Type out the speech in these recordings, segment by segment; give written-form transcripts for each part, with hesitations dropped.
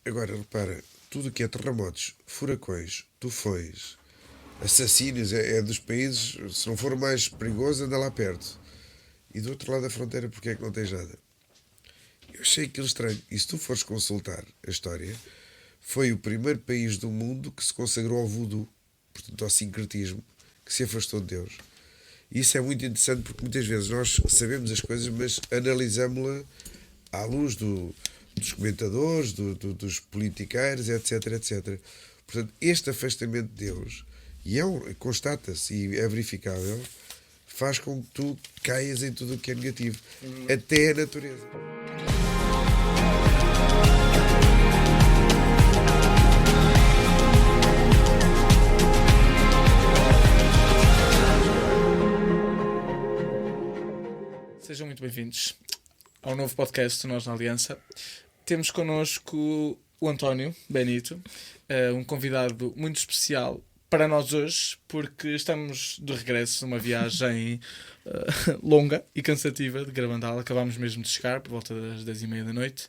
Agora, repara, tudo o que é terremotos, furacões, tufões, assassínios, é dos países, se não for mais perigoso, anda lá perto. E do outro lado da fronteira, porque é que não tens nada? Eu achei aquilo estranho. E se tu fores consultar a história, foi o primeiro país do mundo que se consagrou ao voodoo, portanto ao sincretismo, que se afastou de Deus. E isso é muito interessante porque muitas vezes nós sabemos as coisas, mas analisámos-la à luz dos comentadores, dos politiqueiros, etc, etc. Portanto, este afastamento de Deus, e constata-se e é verificável, faz com que tu caias em tudo o que é negativo, até a natureza. Sejam muito bem-vindos ao novo podcast de Nós na Aliança. Temos connosco o António Benito, um convidado muito especial para nós hoje, porque estamos de regresso numa viagem longa e cansativa de Gravandal. Acabámos mesmo de chegar por volta das 10h30 da noite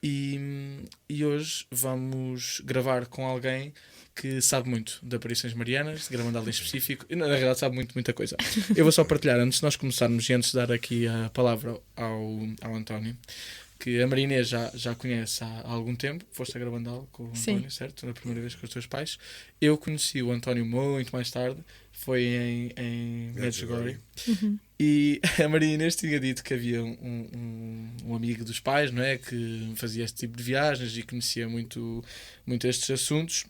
e hoje vamos gravar com alguém que sabe muito de aparições marianas, de Gravandal em específico, e na realidade sabe muita coisa. Eu vou só partilhar, antes de nós começarmos e antes de dar aqui a palavra ao António, que a Maria Inês já conhece há algum tempo. Foste a Gravandal com o António, certo? Na primeira vez com os teus pais. Eu conheci o António muito mais tarde, foi em Medjugorje. E a Maria Inês tinha dito que havia um amigo dos pais, não é? Que fazia este tipo de viagens e conhecia muito estes assuntos.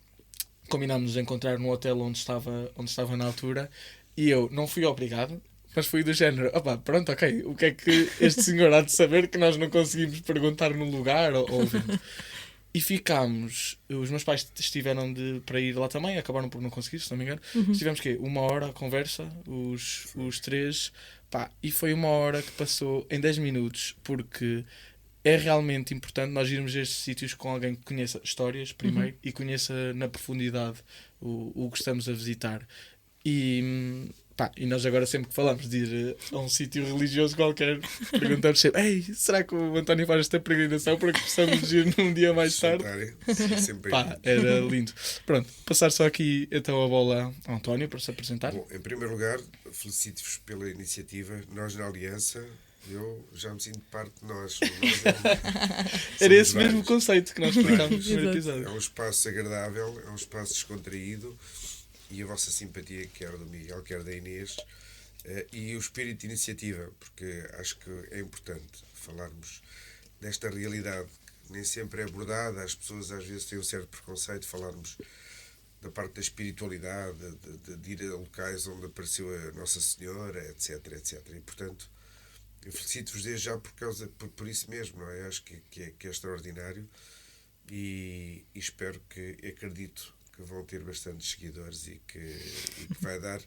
Combinámos nos encontrar no hotel onde estava na altura e eu não fui obrigado, mas fui do género, pronto, ok, o que é que este senhor há de saber que nós não conseguimos perguntar no lugar ou evento? E ficámos, os meus pais estiveram para ir lá também, acabaram por não conseguir, se não me engano. Estivemos uma hora à conversa, os três, e foi uma hora que passou em 10 minutos, porque é realmente importante nós irmos a estes sítios com alguém que conheça histórias primeiro e conheça na profundidade o que estamos a visitar. E nós agora sempre que falamos de ir a um sítio religioso qualquer, perguntamos sempre: ei, será que o António faz esta peregrinação para que possamos ir num dia mais tarde? Era lindo. Pronto, passar só aqui então a bola ao António para se apresentar. Bom, em primeiro lugar, felicito-vos pela iniciativa. Nós na Aliança, eu já me sinto parte de nós. Era esse mesmo conceito que nós explicámos no primeiro episódio. É um espaço agradável, é um espaço descontraído, e a vossa simpatia, quer do Miguel, quer da Inês, e o espírito de iniciativa, porque acho que é importante falarmos desta realidade que nem sempre é abordada. As pessoas às vezes têm um certo preconceito de falarmos da parte da espiritualidade, de ir a locais onde apareceu a Nossa Senhora, etc, etc. E, portanto, eu felicito-vos desde já por isso mesmo, não é? Acho que é extraordinário e espero acredito que vão ter bastantes seguidores e que vai dar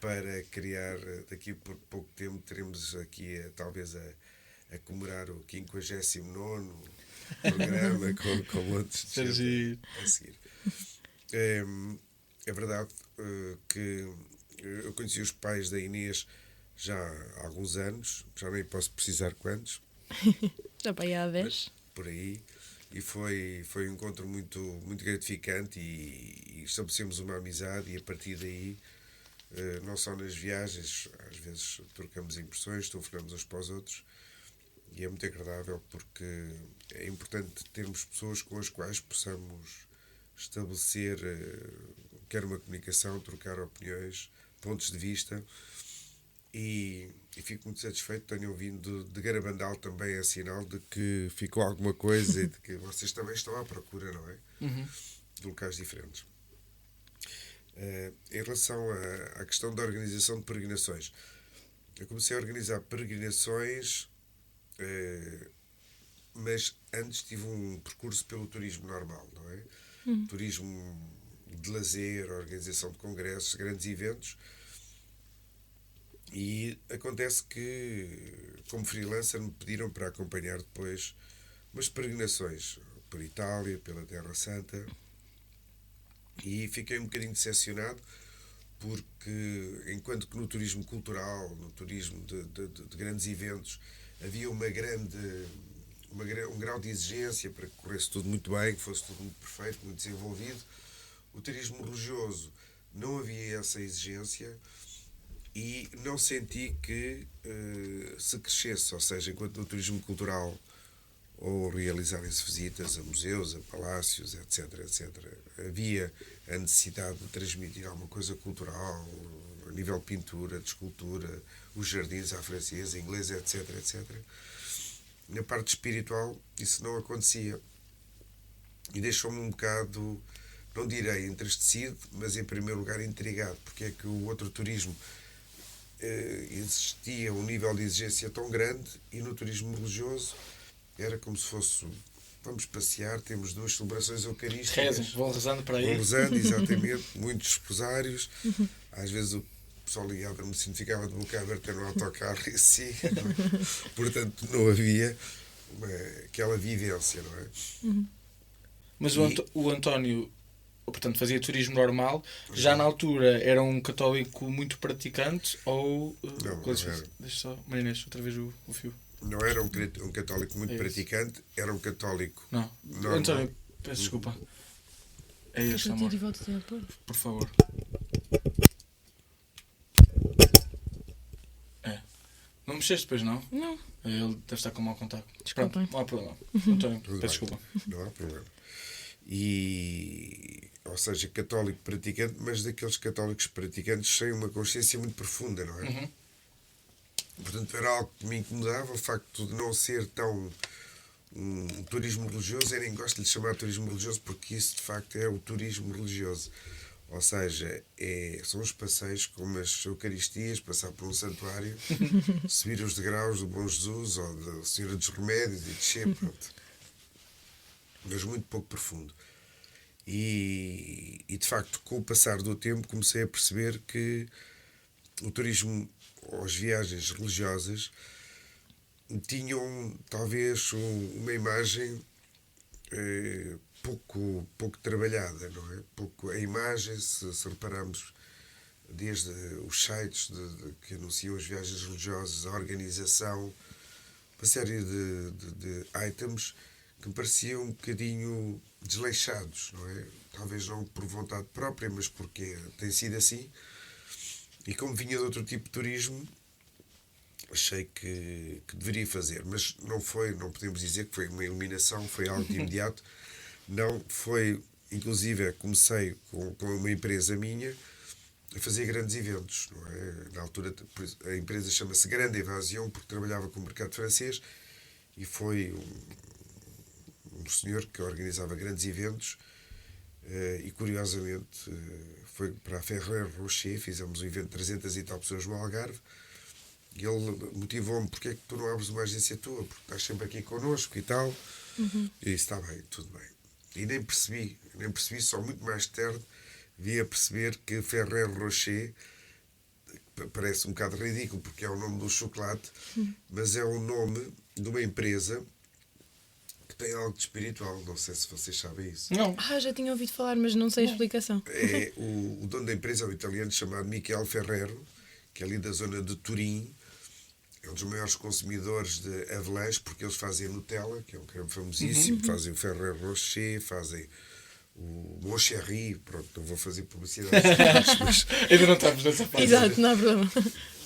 para criar, daqui por pouco tempo, teremos aqui talvez a comemorar o 59º programa com montes de gente a seguir. É verdade que eu conheci os pais da Inês já há alguns anos, já nem posso precisar quantos. Já para aí há 10. Por aí. E foi um encontro muito gratificante e estabelecemos uma amizade, e a partir daí, não só nas viagens, às vezes trocamos impressões, telefonamos uns para os outros, e é muito agradável porque é importante termos pessoas com as quais possamos estabelecer quer uma comunicação, trocar opiniões, pontos de vista. E fico muito satisfeito que tenham vindo de Garabandal, também é sinal de que ficou alguma coisa e de que vocês também estão à procura, não é? De locais diferentes. Em relação à questão da organização de peregrinações, eu comecei a organizar peregrinações, mas antes tive um percurso pelo turismo normal, não é? Turismo de lazer, organização de congressos, grandes eventos. E acontece que, como freelancer, me pediram para acompanhar depois umas peregrinações por Itália, pela Terra Santa, e fiquei um bocadinho decepcionado porque, enquanto que no turismo cultural, no turismo de grandes eventos, havia uma grande um grau de exigência para que corresse tudo muito bem, que fosse tudo muito perfeito, muito desenvolvido. O turismo religioso não havia essa exigência e não senti que se crescesse, ou seja, enquanto no turismo cultural ou realizarem-se visitas a museus, a palácios, etc, etc, havia a necessidade de transmitir alguma coisa cultural, a nível de pintura, de escultura, os jardins à francesa, inglesa, etc, etc. Na parte espiritual, isso não acontecia. E deixou-me um bocado, não direi entristecido, mas em primeiro lugar intrigado, porque é que o outro turismo existia um nível de exigência tão grande e no turismo religioso era como se fosse, vamos passear, temos 2 celebrações eucarísticas. Rezem, vão rezando para aí. Vão rezando, exatamente, muitos rosários. Às vezes o pessoal ligado me significava de boca aberta no autocarro e assim, não é? Portanto, não havia aquela vivência, não é? Mas o António, portanto, fazia turismo normal. Já na altura era um católico muito praticante ou... Não era. Deixa só, Marinês, outra vez o fio. Não era um católico muito praticante, era um católico Não. normal. António, peço desculpa. É este, amor. Por favor. É. Não mexeste depois, não? Não. Ele deve estar com mau contacto. Desculpem. Pronto, não há problema. António, Tudo peço bem, desculpa. não há problema. Ou seja, católico praticante, mas daqueles católicos praticantes sem uma consciência muito profunda, não é? Portanto, era algo que me incomodava, o facto de não ser tão um turismo religioso. Eu nem gosto de lhe chamar turismo religioso porque isso, de facto, é o turismo religioso. Ou seja, são os passeios como as Eucaristias, passar por um santuário, subir os degraus do Bom Jesus ou da Senhora dos Remédios e descer, pronto. Mas muito pouco profundo. E de facto, com o passar do tempo, comecei a perceber que o turismo ou as viagens religiosas tinham talvez uma imagem pouco trabalhada, não é? A imagem, se repararmos, desde os sites que anunciam as viagens religiosas, a organização, uma série de items que me pareciam um bocadinho desleixados, não é? Talvez não por vontade própria, mas porque tem sido assim. E como vinha de outro tipo de turismo, achei que deveria fazer. Mas não podemos dizer que foi uma iluminação, foi algo de imediato. Não, foi, inclusive, comecei com uma empresa minha a fazer grandes eventos, não é? Na altura, a empresa chama-se Grande Evasion, porque trabalhava com o mercado francês, e foi um senhor que organizava grandes eventos, e curiosamente foi para a Ferrer Rocher, fizemos um evento de 300 e tal pessoas no Algarve, e ele motivou-me: porque é que tu não abres uma agência tua, porque estás sempre aqui connosco e tal. E disse: está bem, tudo bem. E nem percebi, só muito mais tarde vi a perceber que Ferrer Rocher parece um bocado ridículo porque é o nome do chocolate, mas é o nome de uma empresa que tem algo de espiritual. Não sei se vocês sabem isso. Não. Já tinha ouvido falar, mas não sei a explicação. O dono da empresa é um italiano chamado Michele Ferrero, que é ali da zona de Turim. É um dos maiores consumidores de Avalanche, porque eles fazem Nutella, que é um creme famosíssimo, fazem o Ferrero Rocher, fazem o Moncherry. Pronto, não vou fazer publicidade, mas Ainda não estamos nessa fase. Exato, não há problema.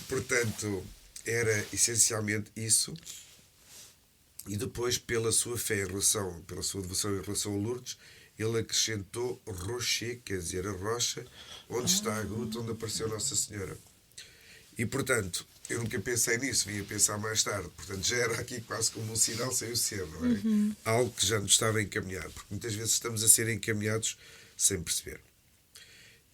portanto, era essencialmente isso. E depois, pela sua fé em relação, pela sua devoção em relação a Lourdes, ele acrescentou Rocher, quer dizer, a rocha, onde está a gruta onde apareceu Nossa Senhora. E, portanto, eu nunca pensei nisso, vim a pensar mais tarde. Portanto, já era aqui quase como um sinal sem o ser, não é? Algo que já nos estava encaminhado, porque muitas vezes estamos a ser encaminhados sem perceber.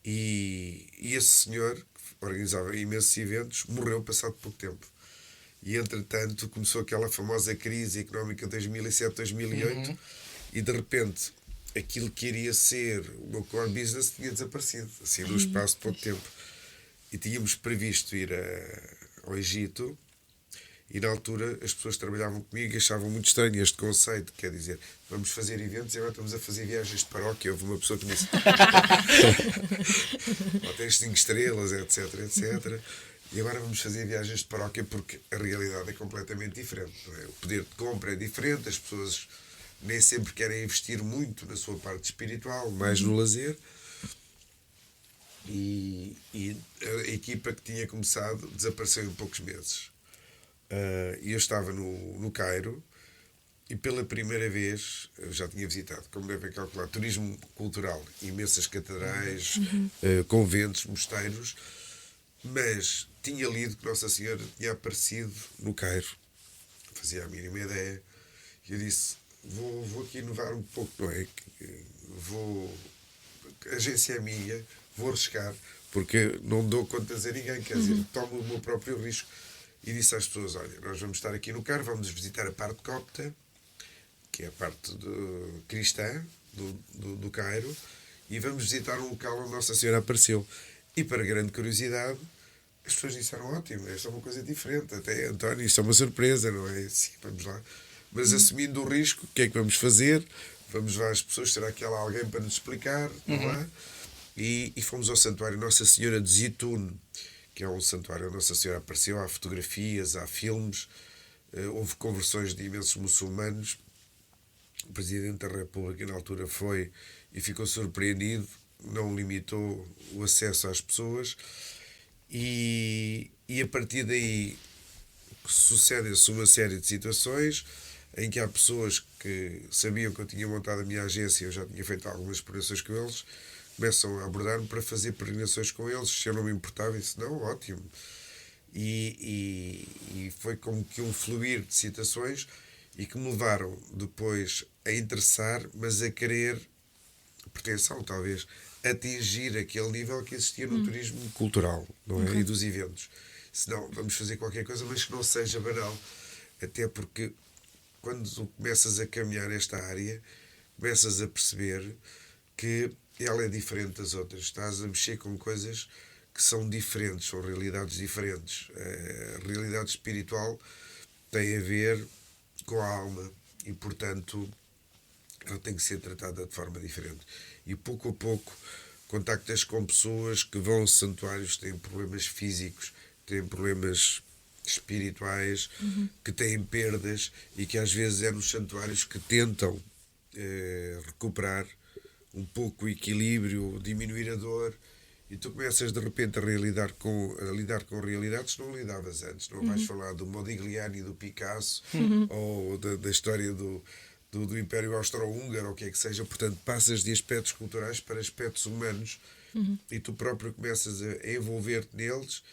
E esse senhor, que organizava imensos eventos, morreu passado pouco tempo. E, entretanto, começou aquela famosa crise económica de 2007-2008 e, de repente, aquilo que iria ser o meu core business tinha desaparecido, assim, no espaço de pouco tempo. E tínhamos previsto ir ao Egito, e na altura as pessoas que trabalhavam comigo achavam muito estranho este conceito, quer dizer, vamos fazer eventos e agora estamos a fazer viagens de paróquia. Houve uma pessoa que me disse: hotéis 5 estrelas, etc, etc. e agora vamos fazer viagens de paróquia porque a realidade é completamente diferente. Não é? O poder de compra é diferente, as pessoas nem sempre querem investir muito na sua parte espiritual, mais no lazer. E a equipa que tinha começado desapareceu em poucos meses. E eu estava no Cairo e pela primeira vez eu já tinha visitado, como devem calcular, turismo cultural, imensas catedrais, conventos, mosteiros, mas tinha lido que Nossa Senhora tinha aparecido no Cairo. Fazia a mínima ideia. E eu disse, vou aqui inovar um pouco, não é? A agência é minha, vou arriscar, porque não dou contas a ninguém, quer dizer, tomo o meu próprio risco. E disse às pessoas, olha, nós vamos estar aqui no Cairo, vamos visitar a parte copta, que é a parte cristã do Cairo, e vamos visitar um local onde Nossa Senhora apareceu. E para grande curiosidade, as pessoas disseram, ótimo, esta é uma coisa diferente, até António, isto é uma surpresa, não é? Sim, vamos lá. Mas assumindo o risco, o que é que vamos fazer? Vamos lá às pessoas, será que há lá alguém para nos explicar? Não há? E fomos ao santuário Nossa Senhora de Zitoun, que é um santuário onde Nossa Senhora apareceu, há fotografias, há filmes, houve conversões de imensos muçulmanos. O Presidente da República na altura foi e ficou surpreendido, não limitou o acesso às pessoas e a partir daí sucedem-se uma série de situações em que há pessoas que sabiam que eu tinha montado a minha agência, eu já tinha feito algumas explorações com eles, começam a abordar-me para fazer peregrinações com eles, se eu não me importava, disse, não, ótimo. E foi como que um fluir de situações e que me levaram depois a interessar, mas a querer, pretensão talvez, atingir aquele nível que existia no turismo cultural, não é? E dos eventos. Senão, vamos fazer qualquer coisa, mas que não seja banal. Até porque, quando tu começas a caminhar nesta área, começas a perceber que ela é diferente das outras. Estás a mexer com coisas que são diferentes, são realidades diferentes. A realidade espiritual tem a ver com a alma e, portanto, ela tem que ser tratada de forma diferente. E pouco a pouco contactas com pessoas que vão a santuários, têm problemas físicos, têm problemas espirituais, que têm perdas e que às vezes é nos santuários que tentam recuperar um pouco o equilíbrio, diminuir a dor, e tu começas de repente a lidar com realidades que não lidavas antes. Não vais falar do Modigliani e do Picasso ou da história do Império Austro-Húngaro, ou o que é que seja. Portanto, passas de aspectos culturais para aspectos humanos e tu próprio começas a envolver-te neles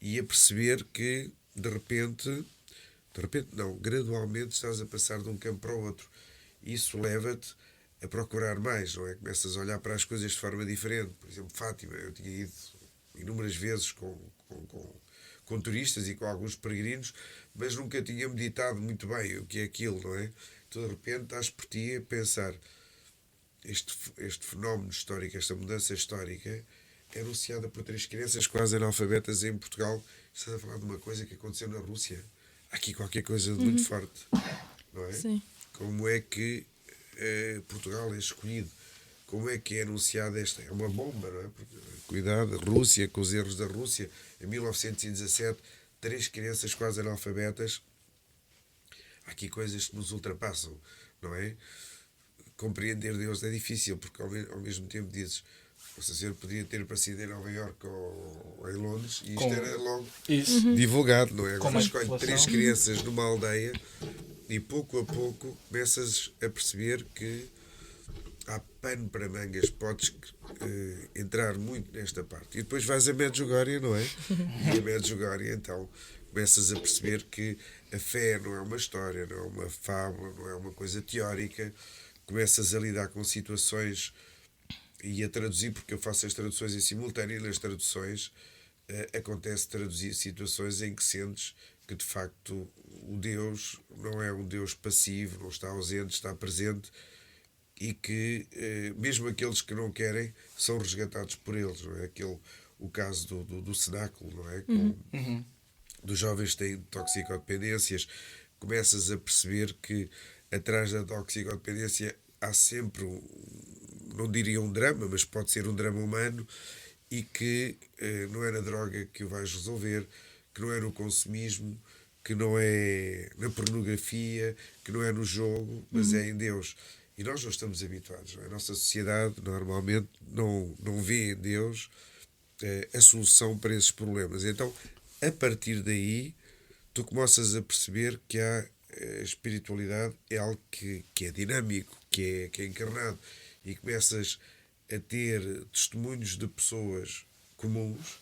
e a perceber que de repente não, gradualmente estás a passar de um campo para o outro. Isso leva-te a procurar mais, não é? Começas a olhar para as coisas de forma diferente. Por exemplo, Fátima, eu tinha ido inúmeras vezes com turistas e com alguns peregrinos, mas nunca tinha meditado muito bem o que é aquilo, não é? Tu de repente estás por ti a pensar, este fenómeno histórico, esta mudança histórica, é anunciada por 3 crianças quase analfabetas em Portugal. Estás a falar de uma coisa que aconteceu na Rússia. Há aqui qualquer coisa de muito forte, não é? Sim. Como é que Portugal é escolhido? Como é que é anunciada esta? É uma bomba, não é? Porque, cuidado, a Rússia, com os erros da Rússia, em 1917, 3 crianças quase analfabetas. Há aqui coisas que nos ultrapassam, não é? Compreender Deus é difícil, porque ao mesmo tempo dizes, Nossa Senhora podia ter aparecido em Nova Iorque ou em Londres, e isto era logo divulgado, não é? Agora escolhe 3 crianças numa aldeia e pouco a pouco começas a perceber que há pano para mangas, podes entrar muito nesta parte. E depois vais a Medjugorje, não é? E a Medjugorje, então, começas a perceber que a fé não é uma história, não é uma fábula, não é uma coisa teórica. Começas a lidar com situações e a traduzir, porque eu faço as traduções em simultâneo, e nas traduções acontece traduzir situações em que sentes que, de facto, o Deus não é um Deus passivo, não está ausente, está presente, e que mesmo aqueles que não querem são resgatados por eles, não é? O caso do cenáculo, não é? Dos jovens que têm toxicodependências, começas a perceber que atrás da toxicodependência há sempre, não diria um drama, mas pode ser um drama humano, e que não é na droga que o vais resolver, que não é no consumismo, que não é na pornografia, que não é no jogo, mas é em Deus. E nós não estamos habituados. Não é? A nossa sociedade normalmente não vê em Deus a solução para esses problemas. Então, a partir daí, tu começas a perceber que a espiritualidade é algo que é dinâmico, que é encarnado, e começas a ter testemunhos de pessoas comuns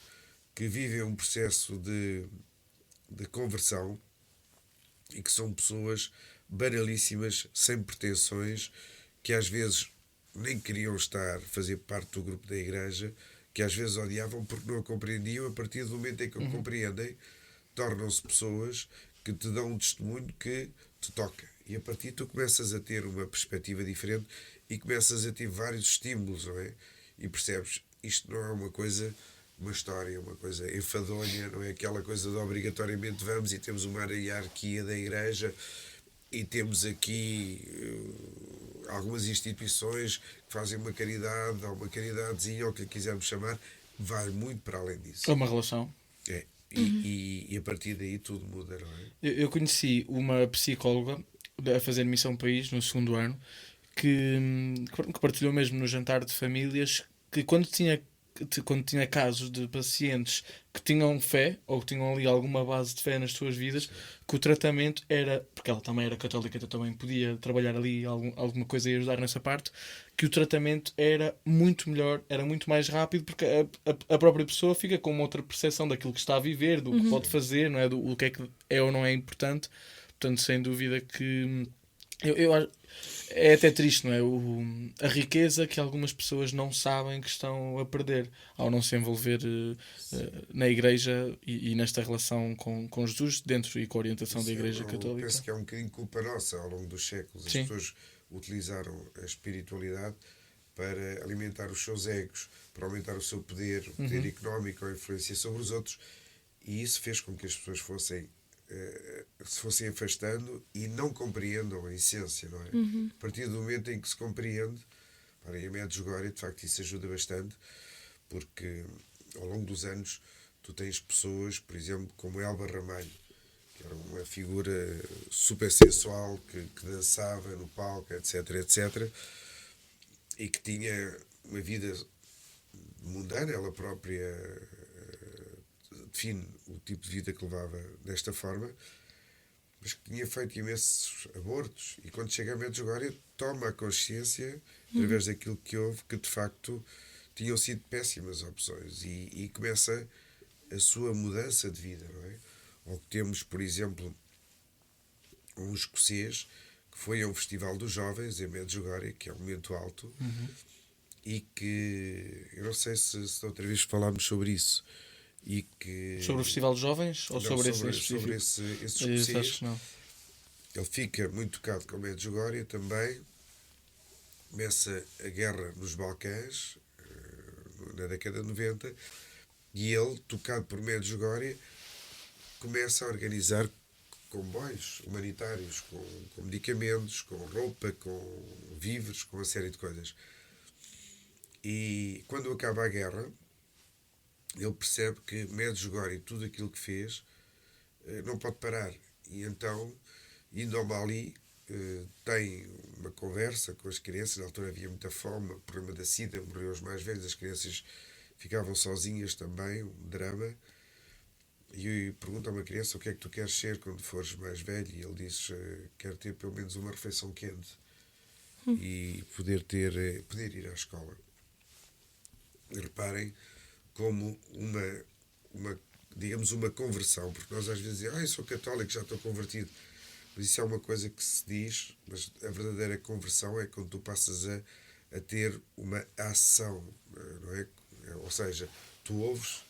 que vivem um processo de conversão e que são pessoas banalíssimas, sem pretensões, que às vezes nem queriam fazer parte do grupo da igreja, que às vezes odiavam porque não a compreendiam. A partir do momento em que o compreendem, tornam-se pessoas que te dão um testemunho que te toca. E a partir tu começas a ter uma perspectiva diferente e começas a ter vários estímulos, não é? E percebes, isto não é uma história, uma coisa enfadonha, não é aquela coisa de obrigatoriamente vamos e temos uma hierarquia da igreja e temos aqui algumas instituições que fazem uma caridade, ou uma caridadezinha, ou o que lhe quisermos chamar, vai muito para além disso. É uma relação. É. E a partir daí tudo muda, não é? Eu conheci uma psicóloga a fazer Missão País no segundo ano que partilhou mesmo no jantar de famílias que quando tinha casos de pacientes que tinham fé ou que tinham ali alguma base de fé nas suas vidas, que o tratamento era, porque ela também era católica, então também podia trabalhar ali alguma coisa e ajudar nessa parte, que o tratamento era muito melhor, era muito mais rápido, porque a própria pessoa fica com uma outra percepção daquilo que está a viver, do que pode fazer, não é? Do que é ou não é importante. Portanto, sem dúvida que eu acho. É até triste, não é? A riqueza que algumas pessoas não sabem que estão a perder ao não se envolver na igreja e nesta relação com Jesus, dentro e com a orientação da Igreja Católica. Eu penso que é um bocadinho culpa nossa ao longo dos séculos. As Sim. pessoas utilizaram a espiritualidade para alimentar os seus egos, para aumentar o seu poder, o poder económico, a influência sobre os outros, e isso fez com que as pessoas se fossem afastando e não compreendam a essência, não é? A partir do momento em que se compreende, para em Medjugorje, de facto isso ajuda bastante, porque ao longo dos anos tu tens pessoas, por exemplo, como Elba Ramalho, que era uma figura super sensual, que dançava no palco, etc, etc, e que tinha uma vida mundana, ela própria define o tipo de vida que levava desta forma, mas que tinha feito imensos abortos, e quando chega a Medjugorje toma a consciência, através daquilo que houve, que de facto tinham sido péssimas opções, e começa a sua mudança de vida, não é? Ou que temos, por exemplo, um escocês que foi a um festival dos jovens em Medjugorje, que é um momento alto, e que eu não sei se outra vez falámos sobre isso, e que Sobre o Festival de Jovens ou não, sobre esse em específico? sobre esse Acho escocês. que não. Ele fica muito tocado com Medjugorje também. Começa a guerra nos Balcãs, na década de 90, e ele, tocado por Medjugorje, começa a organizar comboios humanitários com medicamentos, com roupa, com víveres, com uma série de coisas. E quando acaba a guerra, ele percebe que Medjugorje, tudo aquilo que fez, não pode parar. E então, indo ao Mali, tem uma conversa com as crianças. Na altura havia muita fome, o problema da sida, morreram os mais velhos, as crianças ficavam sozinhas também, um drama. E pergunta a uma criança: o que é que tu queres ser quando fores mais velho? E ele diz: quero ter pelo menos uma refeição quente e poder ir à escola. E reparem como digamos, uma conversão, porque nós às vezes dizemos: eu sou católico, já estou convertido. Mas isso é uma coisa que se diz, mas a verdadeira conversão é quando tu passas a ter uma ação, não é? Ou seja, tu ouves,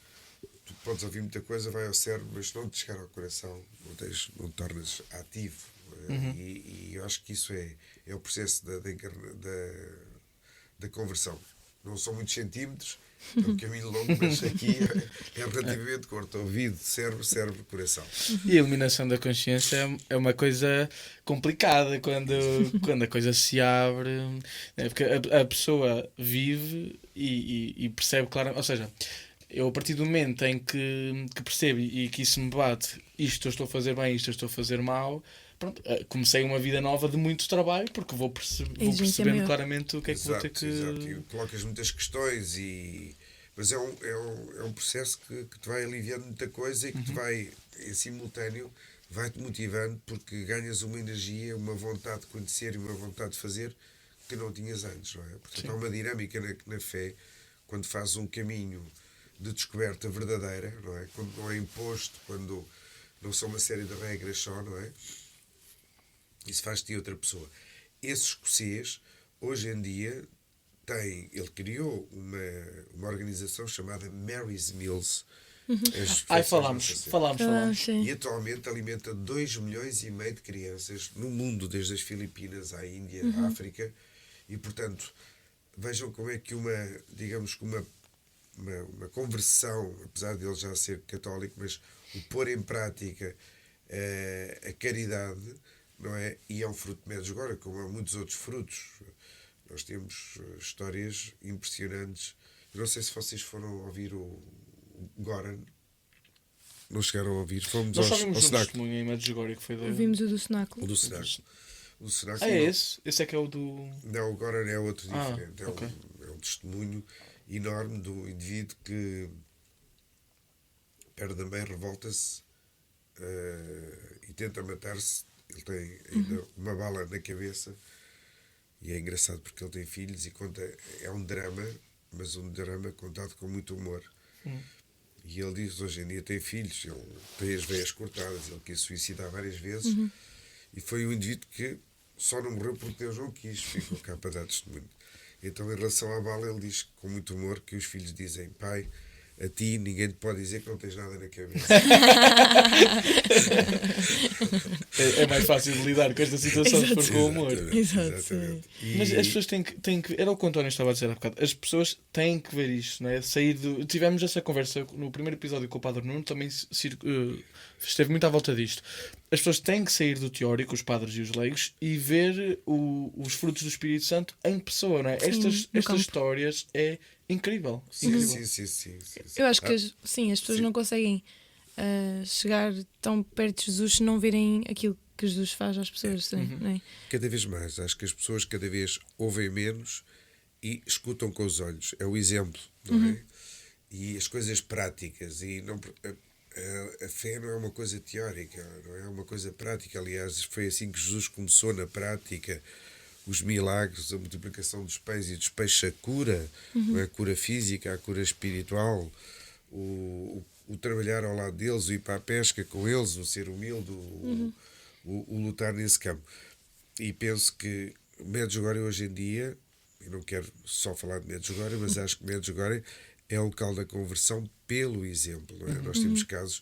tu podes ouvir muita coisa, vai ao cérebro, mas se não te chegar ao coração, não te tornas ativo. E eu acho que isso é o processo da conversão. não são muitos centímetros, é um caminho longo, mas aqui é relativamente curto. Ouvido, cérebro, coração. E a iluminação da consciência é uma coisa complicada quando a coisa se abre, né? Porque a pessoa vive e percebe claramente, ou seja, eu a partir do momento em que percebo e que isso me bate, isto eu estou a fazer bem, isto eu estou a fazer mal, pronto, comecei uma vida nova de muito trabalho, porque vou percebendo maior. claramente o que é que vou ter que... Exato. E colocas muitas questões, mas é um processo que te vai aliviando muita coisa e que te vai, em simultâneo, vai-te motivando, porque ganhas uma energia, uma vontade de conhecer e uma vontade de fazer que não tinhas antes, não é? Portanto, Sim. há uma dinâmica na fé, quando fazes um caminho de descoberta verdadeira, não é? Quando não é imposto, quando não são uma série de regras só, não é? Isso faz-te outra pessoa. Esse escocês, hoje em dia, ele criou uma organização chamada Mary's Meals. Falámos. E atualmente alimenta 2,5 milhões de crianças no mundo, desde as Filipinas à Índia, à África. E, portanto, vejam como é que uma conversão, apesar de ele já ser católico, mas o pôr em prática a caridade, não é? E é um fruto de Medjugorje, como há muitos outros frutos. Nós temos histórias impressionantes. Eu não sei se vocês foram ouvir o Goran. Não chegaram a ouvir. Fomos Nós só ao vimos um cenáculo. testemunho em Medjugorje que foi da... Ouvimos o do cenáculo. O do cenáculo. O cenáculo É esse? Esse é que é o do... Não, o Goran é outro diferente. ok. É um testemunho enorme do indivíduo que perde a mãe, revolta-se e tenta matar-se. Ele tem ainda uma bala na cabeça e é engraçado porque ele tem filhos e conta, é um drama, mas um drama contado com muito humor. E ele diz hoje em dia tem filhos, ele tem as veias cortadas, ele quis suicidar várias vezes e foi um indivíduo que só não morreu porque Deus não quis, ficou cá para dar testemunho. Então, em relação à bala, ele diz com muito humor que os filhos dizem: pai, a ti ninguém te pode dizer que não tens nada na cabeça. É mais fácil de lidar com esta situação se for com o humor. Exatamente. Mas as pessoas têm que... Era o que o António estava a dizer há bocado. As pessoas têm que ver isto, não é? Tivemos essa conversa no primeiro episódio com o Padre Nuno, também esteve muito à volta disto. As pessoas têm que sair do teórico, os padres e os leigos, e ver os frutos do Espírito Santo em pessoa, não é? Sim, Estas histórias é incrível. Sim. Eu acho que as pessoas não conseguem chegar tão perto de Jesus se não verem aquilo que Jesus faz às pessoas. Não é? Cada vez mais, acho que as pessoas cada vez ouvem menos e escutam com os olhos. É o exemplo, não é? E as coisas práticas. E não, a fé não é uma coisa teórica, não é uma coisa prática. Aliás, foi assim que Jesus começou na prática. Os milagres, a multiplicação dos pães e dos peixes, a cura, não é? A cura física, a cura espiritual, o trabalhar ao lado deles, o ir para a pesca com eles, o ser humilde, o lutar nesse campo. E penso que Medjugorje hoje em dia, eu não quero só falar de Medjugorje, mas acho que Medjugorje é o local da conversão pelo exemplo. Não é? Nós temos casos,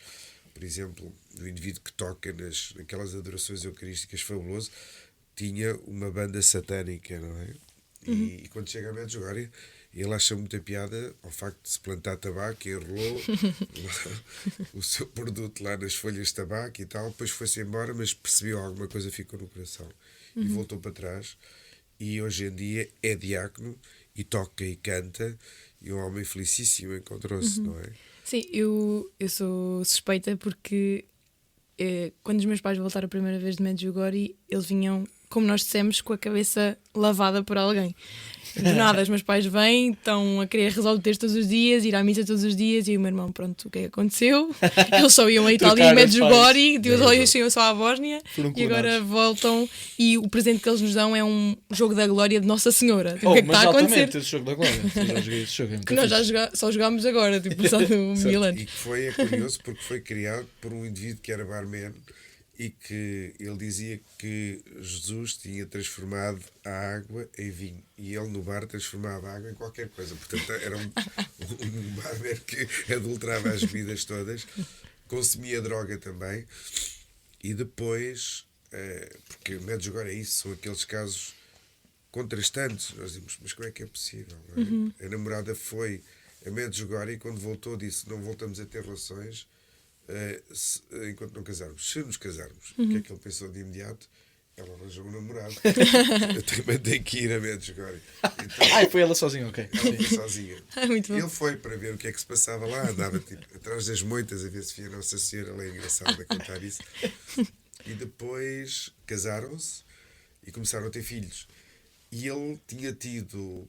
por exemplo, do indivíduo que toca naquelas adorações eucarísticas fabuloso, tinha uma banda satânica, não é? E quando chega a Medjugorje, ele acha muita piada ao facto de se plantar tabaco, enrolou o seu produto lá nas folhas de tabaco e tal, depois foi-se embora, mas percebeu alguma coisa, ficou no coração e voltou para trás. E hoje em dia é diácono e toca e canta, e um homem felicíssimo encontrou-se, não é? Sim, eu sou suspeita porque quando os meus pais voltaram a primeira vez de Medjugorje, eles vinham, como nós dissemos, com a cabeça lavada por alguém. Do nada, os meus pais vêm, estão a querer rezar o texto todos os dias, ir à missa todos os dias, e o meu irmão, pronto, o que é que aconteceu? Eles só iam a Itália e Medjugorje, eles iam só à Bósnia, e agora voltam, e o presente que eles nos dão é um jogo da glória de Nossa Senhora. Tipo, o que é que está a acontecer? Esse jogo da glória. Eu já joguei esse jogo. Que nós só jogámos agora, tipo, só no Milan. E que é curioso porque foi criado por um indivíduo que era barman e que ele dizia que Jesus tinha transformado a água em vinho e ele no bar transformava a água em qualquer coisa. Portanto, era um barman que adulterava as bebidas todas, consumia droga também e depois, porque Medjugorje é isso, são aqueles casos contrastantes. Nós dizemos, mas como é que é possível? Não é? A namorada foi a Medjugorje e quando voltou disse, não voltamos a ter relações enquanto não casarmos. Se nos casarmos, o que é que ele pensou de imediato? Ela arranjou um namorado. Eu também tenho que ir a Medjugorje. Então, Foi ela sozinha, ok. ela foi sozinha. Muito bom. Ele foi para ver o que é que se passava lá, andava tipo, atrás das moitas a ver se via Nossa Senhora. Ela é engraçada a contar isso. E depois casaram-se e começaram a ter filhos. E ele tinha tido,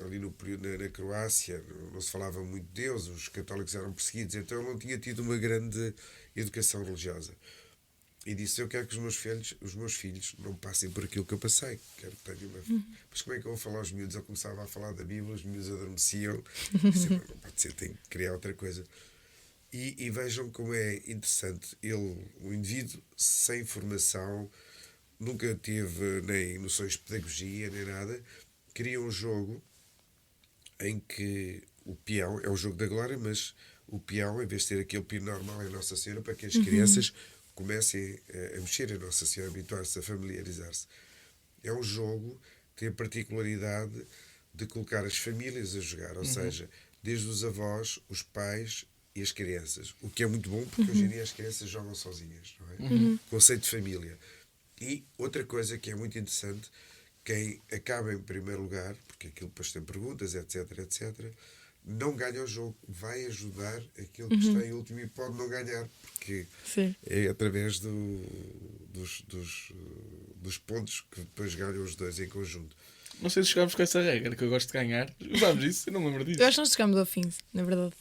ali no período na Croácia, não se falava muito de Deus, os católicos eram perseguidos, então ele não tinha tido uma grande educação religiosa. E disse, eu quero que os meus filhos não passem por aquilo que eu passei. Quero que tenham uma... Mas como é que eu vou falar aos miúdos? Eu começava a falar da Bíblia, os miúdos adormeciam. Disse, não pode ser, tenho que criar outra coisa. E vejam como é interessante. O indivíduo sem formação, nunca teve nem noções de pedagogia, nem nada, cria um jogo em que o peão, é o jogo da glória, mas o peão, em vez de ter aquele pino normal em Nossa Senhora, para que as crianças comecem a mexer em Nossa Senhora, a habituar-se, a familiarizar-se. É um jogo que tem a particularidade de colocar as famílias a jogar, ou seja, desde os avós, os pais e as crianças. O que é muito bom, porque hoje em dia as crianças jogam sozinhas, não é? Conceito de família. E outra coisa que é muito interessante, quem acaba em primeiro lugar, porque aquilo depois tem perguntas, etc, etc, não ganha o jogo, vai ajudar aquele que está em último e pode não ganhar, porque é através dos pontos que depois ganham os dois em conjunto. Não sei se chegámos com essa regra, que eu gosto de ganhar. Usámos isso? Eu não me lembro disso. Eu acho que nós jogámos ao fim, na verdade.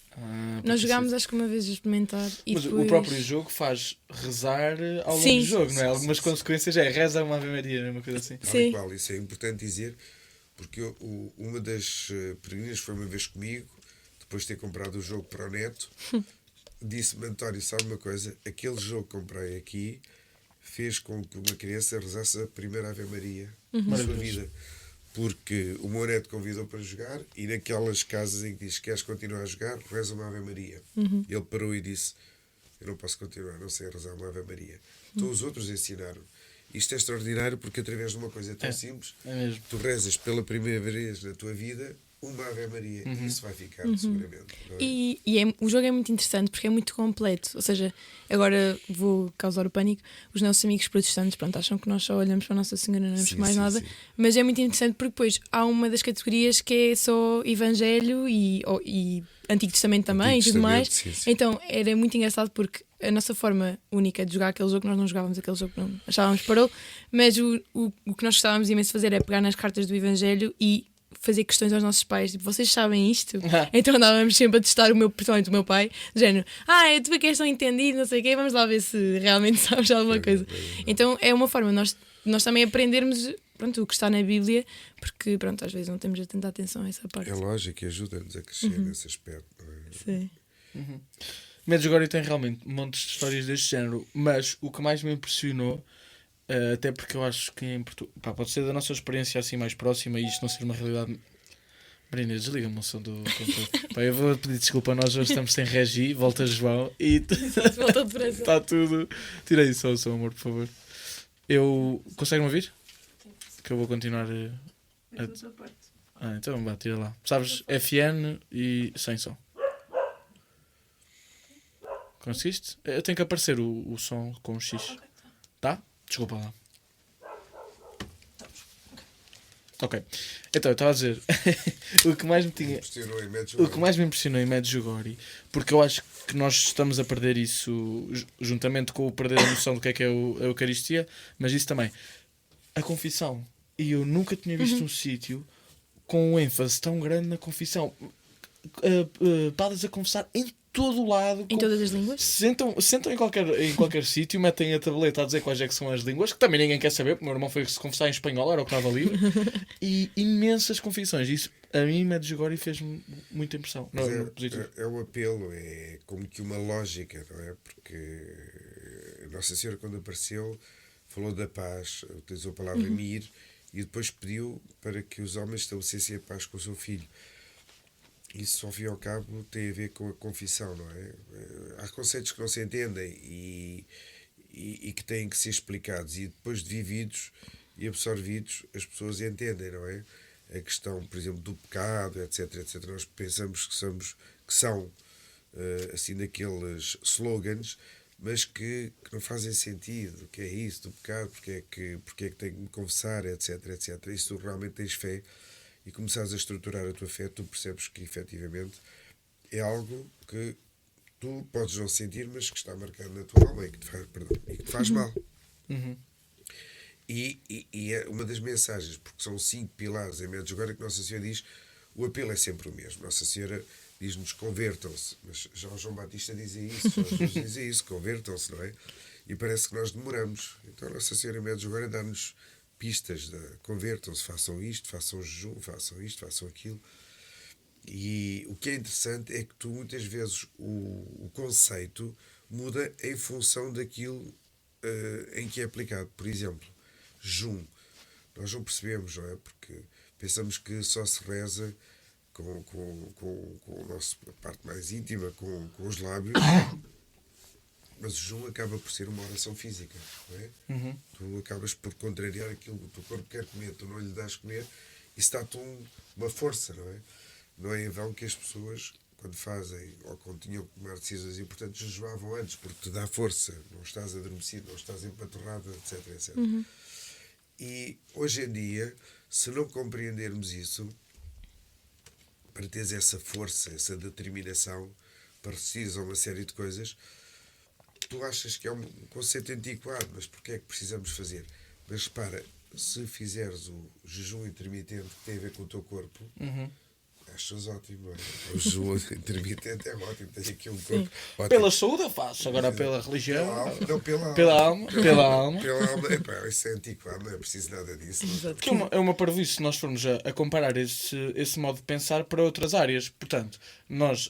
Nós jogámos acho que uma vez a experimentar e mas depois... o próprio jogo faz rezar ao longo do jogo, não é? Algumas consequências reza uma Ave Maria, não é uma coisa assim. Tal e qual, isso é importante dizer, porque uma das peregrinas foi uma vez comigo, depois de ter comprado o jogo para o neto, disse-me, António, sabe uma coisa? Aquele jogo que comprei aqui fez com que uma criança rezasse a primeira Ave Maria na sua vida. Porque o meu neto convidou para jogar e naquelas casas em que diz, queres continuar a jogar, reza uma Ave Maria. Ele parou e disse, eu não posso continuar, não sei rezar uma Ave Maria. Então os outros ensinaram. Isto é extraordinário porque através de uma coisa tão simples, tu rezas pela primeira vez na tua vida uma Ave Maria. E isso vai ficar seguramente. Não é? E o jogo é muito interessante porque é muito completo. Ou seja, agora vou causar o pânico. Os nossos amigos protestantes, pronto, acham que nós só olhamos para a Nossa Senhora, não olhamos mais nada. Sim. Mas é muito interessante porque depois há uma das categorias que é só Evangelho e Antigo Testamento também e tudo mais. Sim. Então era muito engraçado porque a nossa forma única de jogar aquele jogo, nós não jogávamos aquele jogo, não achávamos parou, mas o que nós gostávamos imenso de fazer é pegar nas cartas do Evangelho e fazer questões aos nossos pais, tipo, vocês sabem isto? Então andávamos sempre a testar principalmente o meu pai, do género, tu é que és tão entendido, não sei o quê, vamos lá ver se realmente sabes alguma coisa. Então é uma forma de nós também aprendermos, pronto, o que está na Bíblia, porque pronto, às vezes não temos tanta atenção a essa parte. É lógico e ajuda-nos a crescer nesse aspecto. Sim. Medjugorje tem realmente montes de histórias deste género, mas o que mais me impressionou, até porque eu acho que em Portugal, pode ser da nossa experiência assim mais próxima e isto não ser uma realidade. Brina, desliga-me o som do computador. Eu vou pedir desculpa, nós hoje estamos sem regi, volta João e Volta depressa. está tudo. Tira aí só o som, amor, por favor. Consegue-me ouvir? Que eu vou continuar então vá, tira lá. Sabes, FN e sem som. Conseguiste? Eu tenho que aparecer o som com o X. Tá? Desculpa lá. Ok. Então, eu estava a dizer o que mais me impressionou em Medjugorje, porque eu acho que nós estamos a perder isso juntamente com o perder a noção do que é a Eucaristia, mas isso também. A confissão. E eu nunca tinha visto um sítio com um ênfase tão grande na confissão. Padres a confessar em todo o lado. Em todas as línguas? Sentam em qualquer sítio, metem a tableta a dizer quais é que são as línguas, que também ninguém quer saber, porque o meu irmão foi se confessar em espanhol, era o que estava livre. E imensas confissões. Isso, a mim, Medjugorje fez-me muita impressão. É um apelo, é como que uma lógica, não é? Porque Nossa Senhora, quando apareceu, falou da paz, utilizou a palavra mir, e depois pediu para que os homens estabelecessem a paz com o seu filho. Isso, ao fim e ao cabo, tem a ver com a confissão, não é? Há conceitos que não se entendem e que têm que ser explicados e depois de vividos e absorvidos, as pessoas entendem, não é? A questão, por exemplo, do pecado, etc, etc. Nós pensamos que são assim daqueles slogans, mas que não fazem sentido. O que é isso do pecado? Porque é que tenho que me confessar, etc, etc. E se tu realmente tens fé e começares a estruturar a tua fé, tu percebes que efetivamente é algo que tu podes não sentir, mas que está marcado na tua alma e que te faz mal. Uhum. E é uma das mensagens, porque são 5 pilares em Mendes agora que Nossa Senhora diz, o apelo é sempre o mesmo. Nossa Senhora diz-nos convertam-se, mas já o João Batista dizia isso, já Jesus dizia isso, convertam-se, não é? E parece que nós demoramos. Então Nossa Senhora em Mendes agora dá-nos pistas de convertam-se, façam isto, façam jejum, façam isto, façam aquilo. E o que é interessante é que tu muitas vezes o conceito muda em função daquilo em que é aplicado. Por exemplo, jejum. Nós não percebemos, não é? Porque pensamos que só se reza com a nossa parte mais íntima, com os lábios, mas o jejum acaba por ser uma oração física, não é? Uhum. Tu acabas por contrariar aquilo que o teu corpo quer comer, tu não lhe dás comer, isso dá-te uma força, não é? Não é em vão que as pessoas, quando fazem ou quando tinham que tomar decisões importantes, jejuavam antes, porque te dá força, não estás adormecido, não estás empaturrado, etc, etc. E hoje em dia, se não compreendermos isso, para teres essa força, essa determinação para resistir a uma série de coisas, tu achas que é um conceito antiquado, mas porquê é que precisamos fazer? Mas repara, se fizeres o jejum intermitente que tem a ver com o teu corpo, achas ótimo, não é? O jejum intermitente é ótimo, tens aqui um corpo ótimo. Pela saúde eu faço, agora pela religião. Pela alma. Pela alma. Pela alma. Pela alma. Epá, isso é antiquado, não é preciso nada disso. Porque é uma parvoíce se nós formos a comparar esse modo de pensar para outras áreas. Portanto, nós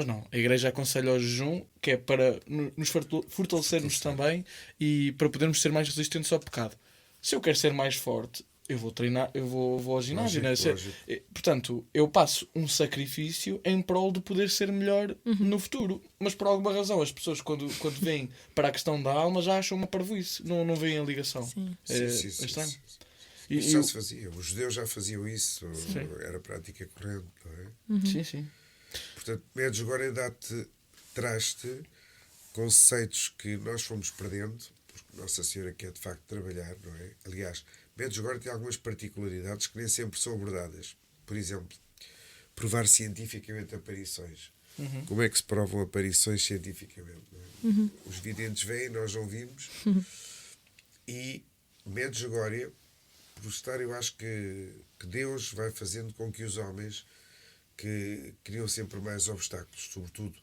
não. A Igreja aconselha o jejum, que é para nos fortalecermos também e para podermos ser mais resistentes ao pecado. Se eu quero ser mais forte, eu vou treinar, eu vou ao ginásio. Lógico. Portanto, eu passo um sacrifício em prol de poder ser melhor no futuro. Mas por alguma razão, as pessoas, quando vêm para a questão da alma, já acham uma parvoíce. Não veem a ligação. Sim. É Sim. estranho. Isso já se fazia. Os judeus já faziam isso. Sim. Era prática corrente, não é? Sim. Portanto, Médios agora traz-te conceitos que nós fomos perdendo, porque Nossa Senhora quer de facto trabalhar, não é? Aliás, Médios agora tem algumas particularidades que nem sempre são abordadas. Por exemplo, provar cientificamente aparições. Como é que se provam aparições cientificamente? Não é? Os videntes vêm, nós não vimos. E Médios agora, por estar, eu acho que Deus vai fazendo com que os homens que criam sempre mais obstáculos, sobretudo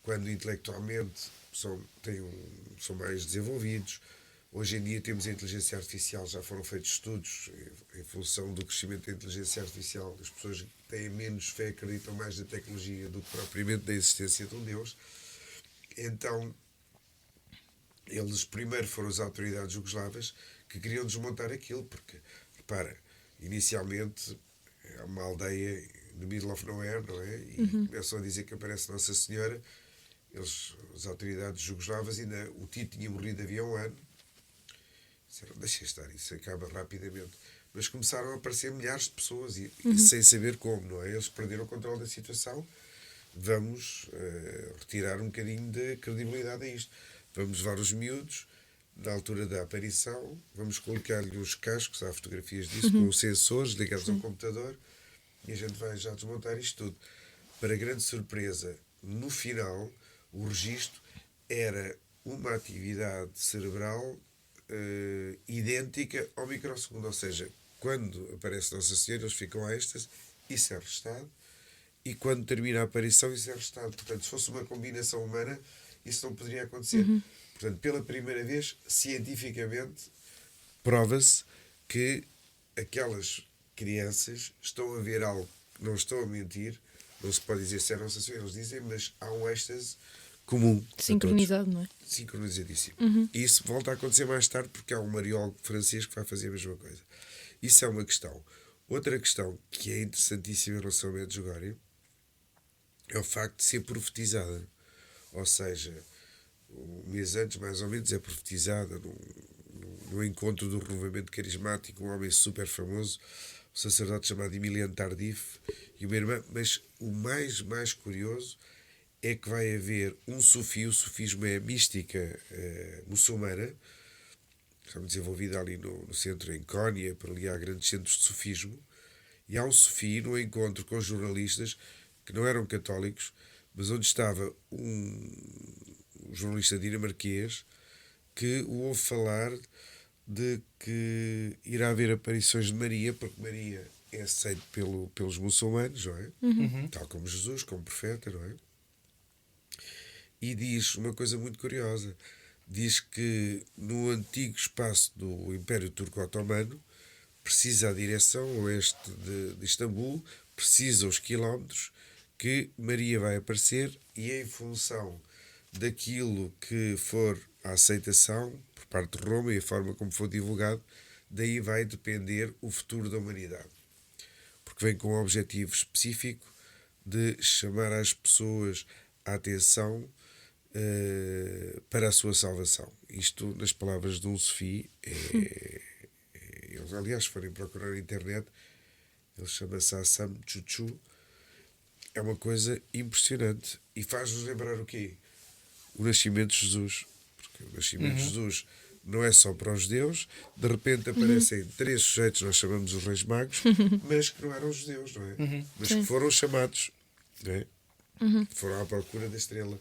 quando intelectualmente são mais desenvolvidos. Hoje em dia temos a inteligência artificial, já foram feitos estudos em função do crescimento da inteligência artificial. As pessoas têm menos fé, acreditam mais na tecnologia do que propriamente na existência de um Deus. Então, eles primeiro foram as autoridades jugoslavas que queriam desmontar aquilo, porque, repara, inicialmente é uma aldeia no middle of nowhere, não é? E começam a dizer que aparece Nossa Senhora. As autoridades jugoslavas, ainda o Tito tinha morrido havia um ano, disseram, deixa estar, isso acaba rapidamente. Mas começaram a aparecer milhares de pessoas e sem saber como, não é? Eles perderam o controle da situação. Vamos retirar um bocadinho de credibilidade a isto. Vamos levar os miúdos, na altura da aparição, vamos colocar-lhe uns cascos, há fotografias disso, com os sensores ligados ao computador, e a gente vai já desmontar isto tudo. Para grande surpresa, no final, o registro era uma atividade cerebral idêntica ao microsegundo, ou seja, quando aparece Nossa Senhora, eles ficam a êxtase, isso é registado, e quando termina a aparição, isso é registado. Portanto, se fosse uma combinação humana, isso não poderia acontecer. Portanto, pela primeira vez, cientificamente, prova-se que aquelas crianças estão a ver algo que não estão a mentir, não se pode dizer se é Nossa Senhora, eles dizem, mas há um êxtase comum. Sincronizado, não é? Sincronizadíssimo. E isso volta a acontecer mais tarde porque há um mariólogo francês que vai fazer a mesma coisa. Isso é uma questão. Outra questão que é interessantíssima em relação ao Medjugorje é o facto de ser profetizada. Ou seja, um mês antes, mais ou menos, é profetizada no encontro do renovamento carismático, um homem super famoso, um sacerdote chamado Emiliano Tardif, e uma irmã. Mas o mais curioso é que vai haver um sufi. O sufismo é a mística muçulmana, está desenvolvida ali no centro, em Cónia, por ali há grandes centros de sufismo, e há um sufi no encontro com jornalistas que não eram católicos, mas onde estava um jornalista dinamarquês que o ouve falar de que irá haver aparições de Maria, porque Maria é aceita pelos muçulmanos, não é? Tal como Jesus, como profeta, não é? E diz uma coisa muito curiosa. Diz que no antigo espaço do Império Turco-Otomano, precisa a direção oeste de Istambul, precisa os quilómetros que Maria vai aparecer, e em função daquilo que for a aceitação por parte de Roma e a forma como for divulgado, daí vai depender o futuro da humanidade. Porque vem com um objetivo específico de chamar as pessoas a atenção para a sua salvação. Isto, nas palavras de um sufi, eles, aliás, se forem procurar na internet, ele chama-se Assam Chuchu. É uma coisa impressionante e faz-nos lembrar o quê? O nascimento de Jesus. Porque o nascimento de Jesus não é só para os judeus. De repente aparecem 3 sujeitos, nós chamamos os Reis Magos, mas que não eram judeus, não é? Mas que foram chamados, não é? Foram à procura da estrela.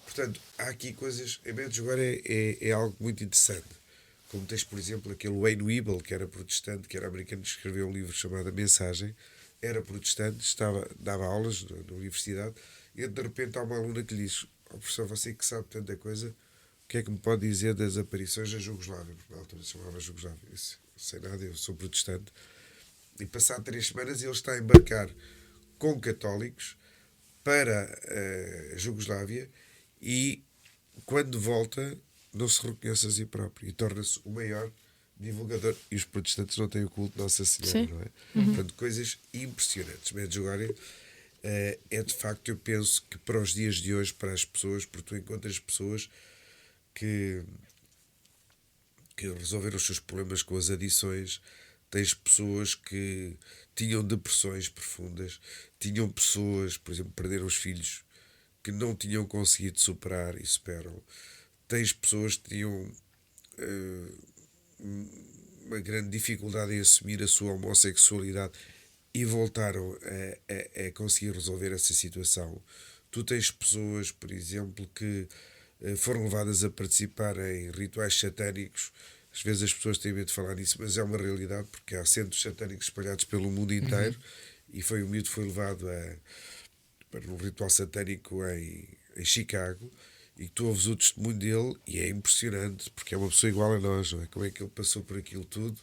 Portanto, há aqui coisas. Em Medjugorje é algo muito interessante. Como tens, por exemplo, aquele Wayne Weibel, que era protestante, que era americano, que escreveu um livro chamado A Mensagem. Era protestante, dava aulas na universidade, e de repente há uma aluna que lhe diz: professor, você que sabe tanta coisa, o que é que me pode dizer das aparições da Jugoslávia? Porque na altura se chamava Jugoslávia. Eu disse: não sei nada, eu sou protestante. E passado 3 semanas ele está a embarcar com católicos para a Jugoslávia, e quando volta não se reconhece a si próprio e torna-se o maior divulgador. E os protestantes não têm o culto de Nossa Senhora, não é? Portanto, coisas impressionantes. Medjugorje é de facto, eu penso que para os dias de hoje, para as pessoas, porque tu encontras pessoas que resolveram os seus problemas com as adições, tens pessoas que tinham depressões profundas, tinham pessoas, por exemplo, perderam os filhos, que não tinham conseguido superar e superam. Tens pessoas que tinham uma grande dificuldade em assumir a sua homossexualidade e voltaram a conseguir resolver essa situação. Tu tens pessoas, por exemplo, que foram levadas a participar em rituais satânicos. Às vezes as pessoas têm medo de falar nisso, mas é uma realidade, porque há centros satânicos espalhados pelo mundo inteiro. E o miúdo foi levado para um ritual satânico em Chicago, e tu ouves o testemunho dele e é impressionante, porque é uma pessoa igual a nós, não é? Como é que ele passou por aquilo tudo,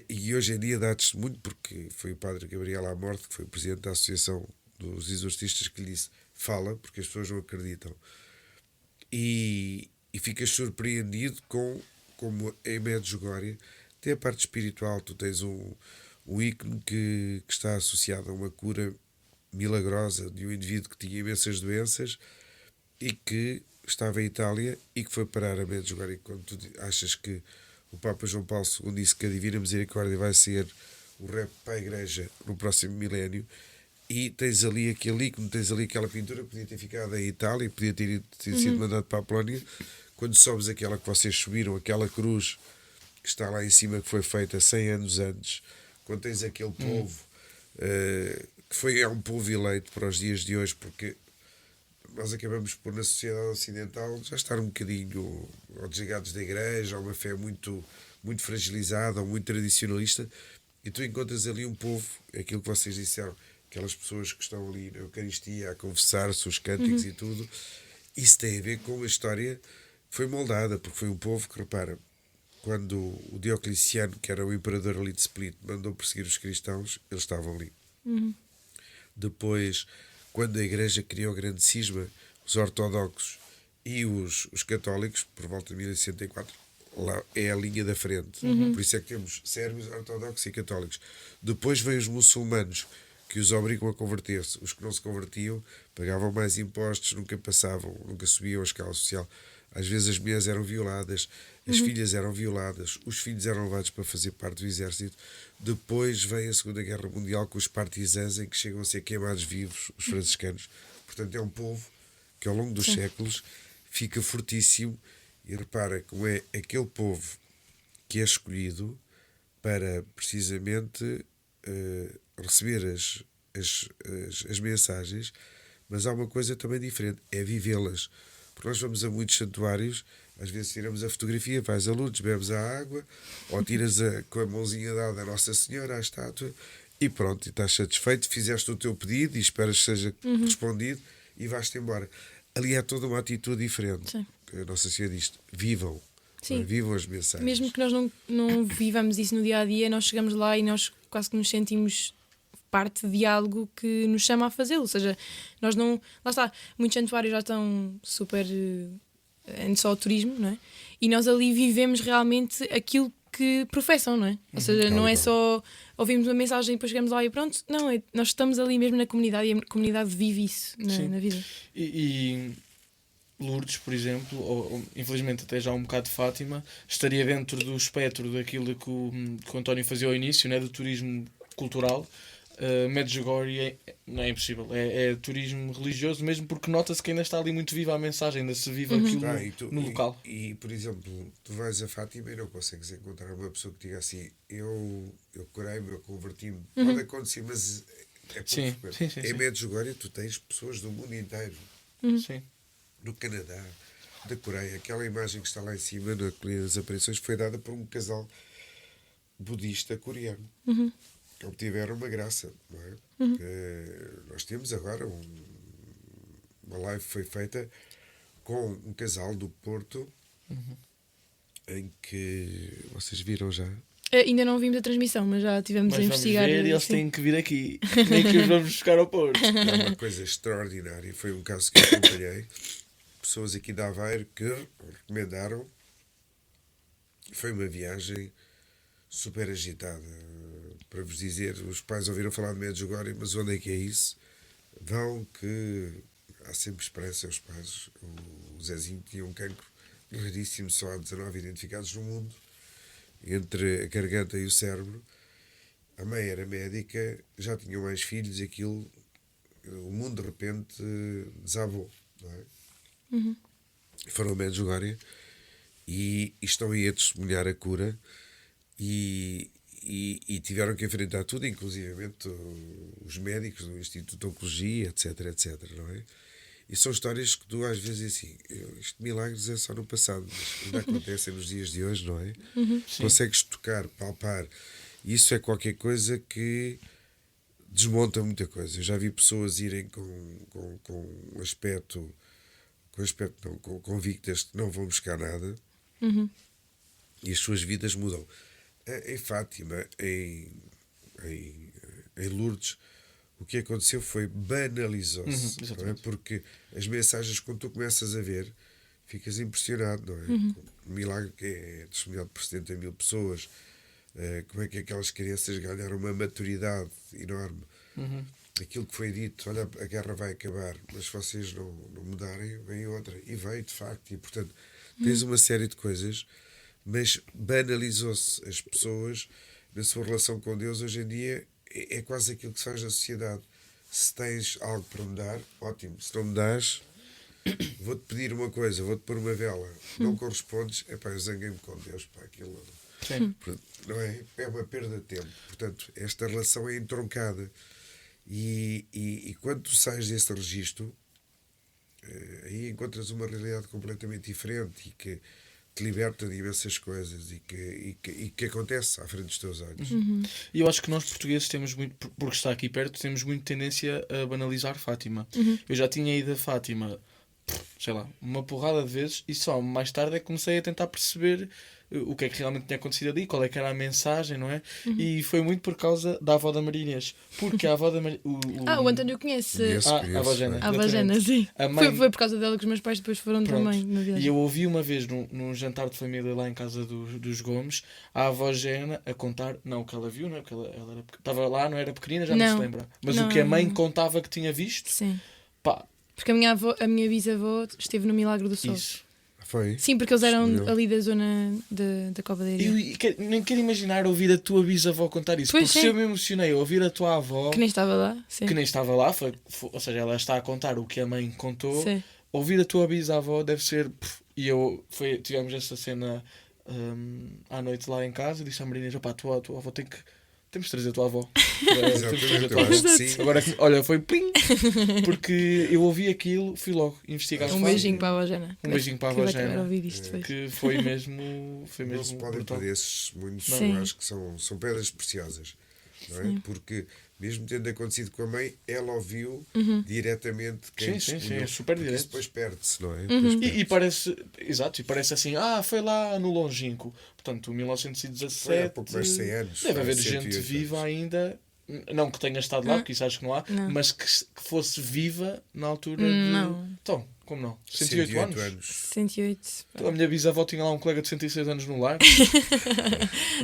e hoje em dia dá testemunho, porque foi o padre Gabriel Amorte, que foi o presidente da Associação dos Exorcistas, que lhe disse: fala, porque as pessoas não acreditam. E ficas surpreendido com como em Medjugorje tem a parte espiritual. Tu tens um ícone que está associado a uma cura milagrosa de um indivíduo que tinha imensas doenças e que estava em Itália e que foi parar a Medjugorje. Quando tu achas que o Papa João Paulo II disse que a Divina Misericórdia vai ser o rap para a Igreja no próximo milénio, e tens ali aquele ícone, tens ali aquela pintura que podia ter ficado em Itália, podia ter sido mandado para a Polónia. Quando sobes aquela que vocês subiram, aquela cruz que está lá em cima, que foi feita 100 anos antes, quando tens aquele povo que é um povo eleito para os dias de hoje, porque nós acabamos por, na sociedade ocidental, já estar um bocadinho ou desligados da igreja, ou uma fé muito, muito fragilizada, ou muito tradicionalista, e tu encontras ali um povo, aquilo que vocês disseram, aquelas pessoas que estão ali na Eucaristia a conversar-se, os cânticos e tudo. Isso tem a ver com a história que foi moldada, porque foi um povo que, repara, quando o Diocleciano, que era o imperador ali de Split, mandou perseguir os cristãos, eles estavam ali. Depois, quando a Igreja criou o grande cisma, os ortodoxos e os católicos, por volta de 1064, lá é a linha da frente. Por isso é que temos sérvios, ortodoxos e católicos. Depois vêm os muçulmanos, que os obrigam a converter-se. Os que não se convertiam pagavam mais impostos, nunca passavam, nunca subiam a escala social. Às vezes as mulheres eram violadas, as filhas eram violadas, os filhos eram levados para fazer parte do exército. Depois vem a Segunda Guerra Mundial com os partisãs, em que chegam a ser queimados vivos, os franciscanos. Portanto, é um povo que ao longo dos séculos fica fortíssimo. E repara como é aquele povo que é escolhido para precisamente receber as mensagens, mas há uma coisa também diferente, é vivê-las. Porque nós vamos a muitos santuários, às vezes tiramos a fotografia, vais a Lourdes, bebes a água, ou tiras com a mãozinha dada a Nossa Senhora, à estátua, e pronto, e estás satisfeito, fizeste o teu pedido e esperas que seja respondido e vais-te embora. Ali é toda uma atitude diferente. Sim. A Nossa Senhora diz: vivam. Sim. Vivam as mensagens. Mesmo que nós não vivamos isso no dia a dia, nós chegamos lá e nós quase que nos sentimos parte de algo que nos chama a fazê-lo. Ou seja, nós não. Lá está, muitos santuários já estão super. Só o turismo, não é? E nós ali vivemos realmente aquilo que professam, não é? Ou seja, não é só ouvirmos uma mensagem e depois chegamos lá e pronto. Não, nós estamos ali mesmo na comunidade e a comunidade vive isso na vida. E Lourdes, por exemplo, ou infelizmente até já um bocado de Fátima, estaria dentro do espectro daquilo que o António fazia ao início, né, do turismo cultural. Medjugorje não é impossível, é turismo religioso, mesmo porque nota-se que ainda está ali muito viva a mensagem, ainda se vive aquilo no local. E, por exemplo, tu vais a Fátima e não consegues encontrar uma pessoa que diga assim: eu curei-me, eu converti-me. Pode acontecer, mas é pouco frequente. Em Medjugorje tu tens pessoas do mundo inteiro. Sim. No Canadá, da Coreia. Aquela imagem que está lá em cima na Colina das Aparições foi dada por um casal budista coreano. Que obtiveram uma graça, não é? Nós temos agora uma live foi feita com um casal do Porto em que vocês viram já. Ainda não vimos a transmissão, mas já estivemos a investigar. Ver, e eles têm que vir aqui, nem que os vamos buscar ao Porto. É uma coisa extraordinária. Foi um caso que eu acompanhei. Pessoas aqui de Aveiro que recomendaram. Foi uma viagem super agitada. Para vos dizer, os pais ouviram falar de Medjugorje, mas onde é que é isso? Vão que há sempre esperança aos pais. O Zezinho tinha um cancro raríssimo, só há 19 identificados no mundo, entre a garganta e o cérebro. A mãe era médica, já tinham mais filhos, aquilo, o mundo de repente desabou, não é? Foram a Medjugorje e estão aí a testemunhar a cura e tiveram que enfrentar tudo, inclusivamente os médicos do Instituto de Oncologia, etc, não é? E são histórias que tu às vezes assim, isto milagres é só no passado, mas ainda acontecem nos dias de hoje, não é? Consegues tocar, palpar, e isso é qualquer coisa que desmonta muita coisa. Eu já vi pessoas irem com aspecto não, convictas que não vão buscar nada e as suas vidas mudam. Em Fátima, em Lourdes, o que aconteceu foi banalizou-se, não é? Porque as mensagens, quando tu começas a ver, ficas impressionado, não é? O milagre que é testemunhado por 70 mil pessoas, como é que aquelas crianças ganharam uma maturidade enorme. Aquilo que foi dito: olha, a guerra vai acabar, mas se vocês não mudarem, vem outra. E veio, de facto, e portanto tens uma série de coisas, mas banalizou-se. As pessoas, na sua relação com Deus, hoje em dia, é quase aquilo que se faz na sociedade. Se tens algo para me dar, ótimo. Se não me dás, vou-te pedir uma coisa, vou-te pôr uma vela. Não correspondes, eu zanguei-me com Deus, aquilo não é? É uma perda de tempo. Portanto, esta relação é entroncada. E quando tu sais desse registro, aí encontras uma realidade completamente diferente e que te liberta de imensas coisas e que acontece à frente dos teus olhos. E eu acho que nós portugueses temos muito, porque está aqui perto, temos muito tendência a banalizar Fátima. Eu já tinha ido a Fátima, sei lá, uma porrada de vezes, e só mais tarde é que comecei a tentar perceber o que é que realmente tinha acontecido ali, qual é que era a mensagem, não é? E foi muito por causa da avó da Maria Inês. Porque a avó da Maria... o António conhece. A avó Jana. A avó Jana, sim. Mãe... Foi por causa dela que os meus pais depois foram também na viagem. E eu ouvi uma vez num jantar de família lá em casa dos Gomes, a avó Jana a contar, não o que ela viu, não é? Porque ela estava lá, não era pequenina, já não se lembra. Mas o que a mãe contava que tinha visto, sim. Pá. Porque a minha bisavó esteve no Milagre do Sol. Isso. Foi? Sim, porque eles eram Escolheu. ali da zona da Cova da Iria. Nem quero imaginar ouvir a tua bisavó contar isso. Pois porque é. se eu me emocionei a ouvir a tua avó, Que nem estava lá. Sim. que nem estava lá, ou seja, ela está a contar o que a mãe contou. Sim. Ouvir a tua bisavó deve ser. Tivemos essa cena à noite lá em casa. Disse à Marinês: opá, a tua avó temos de trazer a tua avó. Temos de trazer a Exatamente, tua eu avó. acho que sim. Agora, olha, foi plim! Porque eu ouvi aquilo, fui logo investigar. Um beijinho para a avó Jana. Um beijinho para a Que avó vai acabar Jana. a ouvir isto depois. Que foi mesmo. Foi Não se mesmo podem brutal. perder esses momentos, Sim. eu acho que são pedras preciosas, não é? Sim. Porque, mesmo tendo acontecido com a mãe, ela ouviu diretamente quem Sim, testemunhou. é super Porque direto. isso depois perde-se, não é? Depois E perde-se. parece, exato, e parece assim, foi lá no longínquo. Portanto, 1917. Foi há pouco mais de 100 anos. Deve haver 108 gente anos. viva ainda, não que tenha estado lá, porque isso acho que não há, Não. mas que fosse viva na altura Não. de. Então, como não? 108 anos? 108. Então, a minha bisavó tinha lá um colega de 106 anos no lar.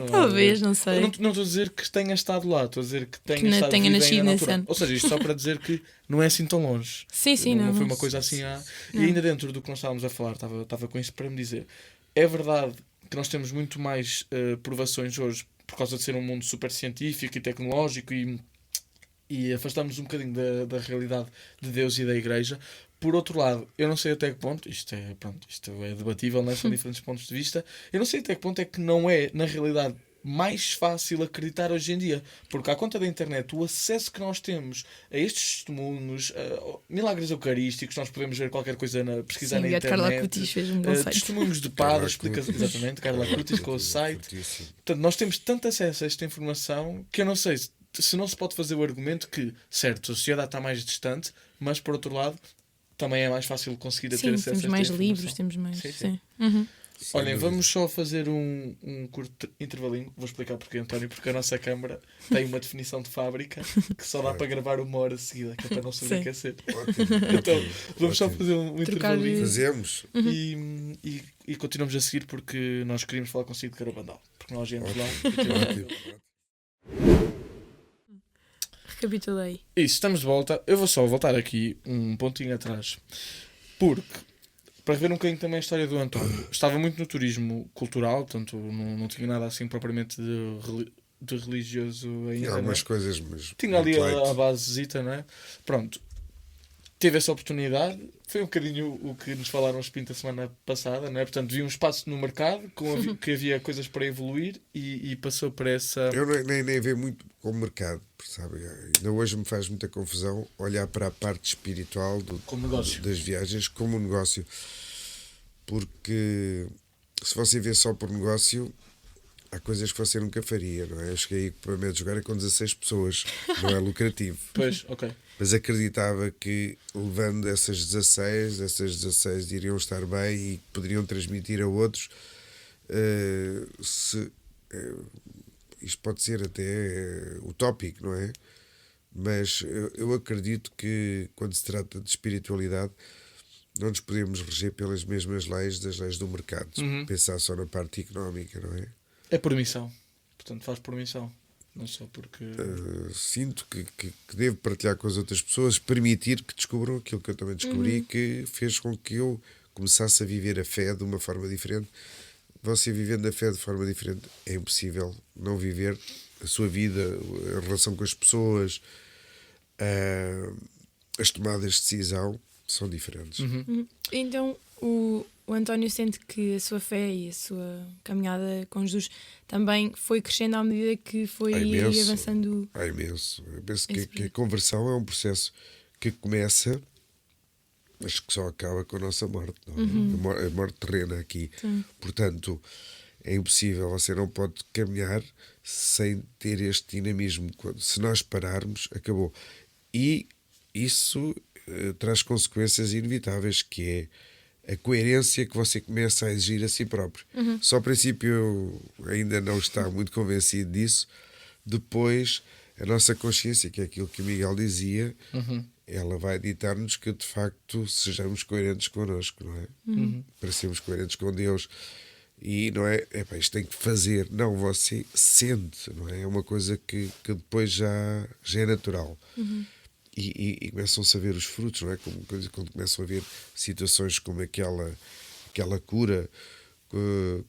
Talvez, não sei. Eu não estou a dizer que tenha estado lá, estou a dizer que tenha Que estado tenha viva nascido ainda na nesse altura. ano. Ou seja, isto só para dizer que não é assim tão longe. Sim, Não foi não. uma coisa assim. E Não. ainda dentro do que nós estávamos a falar, estava com isso para me dizer. É verdade que nós temos muito mais provações hoje por causa de ser um mundo super científico e tecnológico e afastamos um bocadinho da realidade de Deus e da Igreja. Por outro lado, eu não sei até que ponto, isto é debatível, né? São diferentes pontos de vista, eu não sei até que ponto é que não é, na realidade, mais fácil acreditar hoje em dia, porque à conta da internet, o acesso que nós temos a estes testemunhos, milagres eucarísticos, nós podemos ver qualquer coisa, pesquisar Sim, na a internet, Carla Cutis fez um bom site. testemunhos de Carla padres, Cutis. exatamente, Carla Cutis com o site. Fortíssimo. Portanto, nós temos tanto acesso a esta informação que eu não sei se não se pode fazer o argumento que, certo, a sociedade está mais distante, mas por outro lado também é mais fácil conseguir ter Sim, acesso a temos esta mais informação. livros, temos mais. Sim, sim. Sim. Uhum. Sem Olhem, dúvida. vamos só fazer um curto intervalinho. Vou explicar porque, António, porque a nossa câmara tem uma definição de fábrica que só dá para gravar 1 hora seguida, que é para não se Sim. enriquecer. Ótimo, Então, ótimo, vamos só ótimo. fazer um Trocar intervalinho Fazemos. e continuamos a seguir porque nós queríamos falar consigo de Carabandal. Porque nós viemos lá. Ótimo. Recapitulei. Isso, estamos de volta. Eu vou só voltar aqui um pontinho atrás. Porque, para ver um bocadinho também a história do António, estava muito no turismo cultural, portanto não tinha nada assim propriamente de religioso Tinha ainda. algumas Não é? coisas, mas. Tinha ali muito light. a basezita, não é? Pronto. Teve essa oportunidade. Foi um bocadinho o que nos falaram os Pinto a semana passada, não é? Portanto, viu um espaço no mercado que havia coisas para evoluir e passou para essa. Eu nem vejo muito com o mercado, sabe? Ainda hoje me faz muita confusão olhar para a parte espiritual Como negócio. das viagens como um negócio. Porque se você vê só por negócio, há coisas que você nunca faria, não é? Eu cheguei a equipamento de jogar com 16 pessoas, não é lucrativo. Pois, ok. Mas acreditava que levando essas 16 iriam estar bem e poderiam transmitir a outros. Isto pode ser até utópico, não é? Mas eu acredito que quando se trata de espiritualidade não nos podemos reger pelas mesmas leis das leis do mercado. Pensar só na parte económica, não é? É por missão. Portanto, faz por missão. Não só porque. Sinto que devo partilhar com as outras pessoas, permitir que descubram aquilo que eu também descobri, que fez com que eu começasse a viver a fé de uma forma diferente. Você vivendo a fé de forma diferente, é impossível não viver a sua vida, a relação com as pessoas, as tomadas de decisão são diferentes. Então, o António sente que a sua fé e a sua caminhada com Jesus também foi crescendo à medida que foi avançando. Há imenso. Eu penso que a conversão é um processo que começa, mas que só acaba com a nossa morte. Não é? A morte terrena aqui. Sim. Portanto, é impossível. Você não pode caminhar sem ter este dinamismo. Se nós pararmos, acabou. E isso traz consequências inevitáveis, que é a coerência que você começa a exigir a si próprio. Só ao princípio eu ainda não estava muito convencido disso. Depois, a nossa consciência, que é aquilo que o Miguel dizia, ela vai ditar-nos que de facto sejamos coerentes connosco, não é? Para sermos coerentes com Deus. E não é, isto tem que fazer. Não, você sente, não é? É uma coisa que depois já é natural. E começam-se a ver os frutos, não é? Quando começam a ver situações como aquela aquela cura,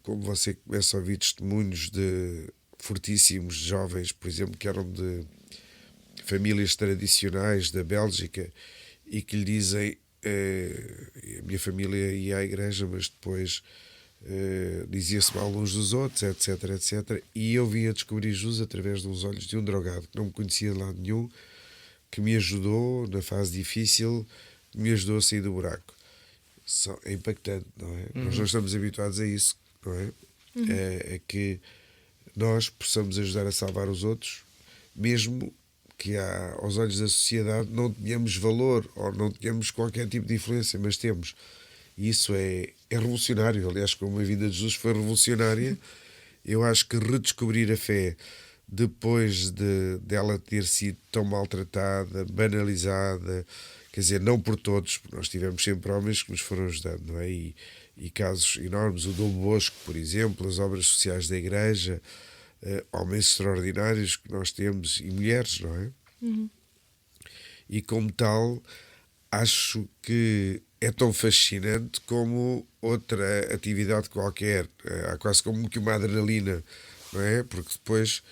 como você começa a ouvir testemunhos de fortíssimos jovens, por exemplo, que eram de famílias tradicionais da Bélgica e que lhe dizem a minha família ia à igreja, mas depois dizia-se mal uns dos outros, etc, etc. E eu vim a descobrir Jesus através dos olhos de um drogado que não me conhecia de lado nenhum, que me ajudou na fase difícil, que me ajudou a sair do buraco. É impactante, não é? Nós não estamos habituados a isso, não é? É que nós possamos ajudar a salvar os outros, mesmo que aos olhos da sociedade não tenhamos valor ou não tenhamos qualquer tipo de influência, mas temos. E isso é revolucionário. Aliás, como a vida de Jesus foi revolucionária, eu acho que redescobrir a fé depois dela ter sido tão maltratada, banalizada, quer dizer, não por todos, porque nós tivemos sempre homens que nos foram ajudando, não é? E casos enormes, o Dom Bosco, por exemplo, as obras sociais da Igreja, homens extraordinários que nós temos, e mulheres, não é? E como tal, acho que é tão fascinante como outra atividade qualquer. Há quase como que uma adrenalina, não é? Porque depois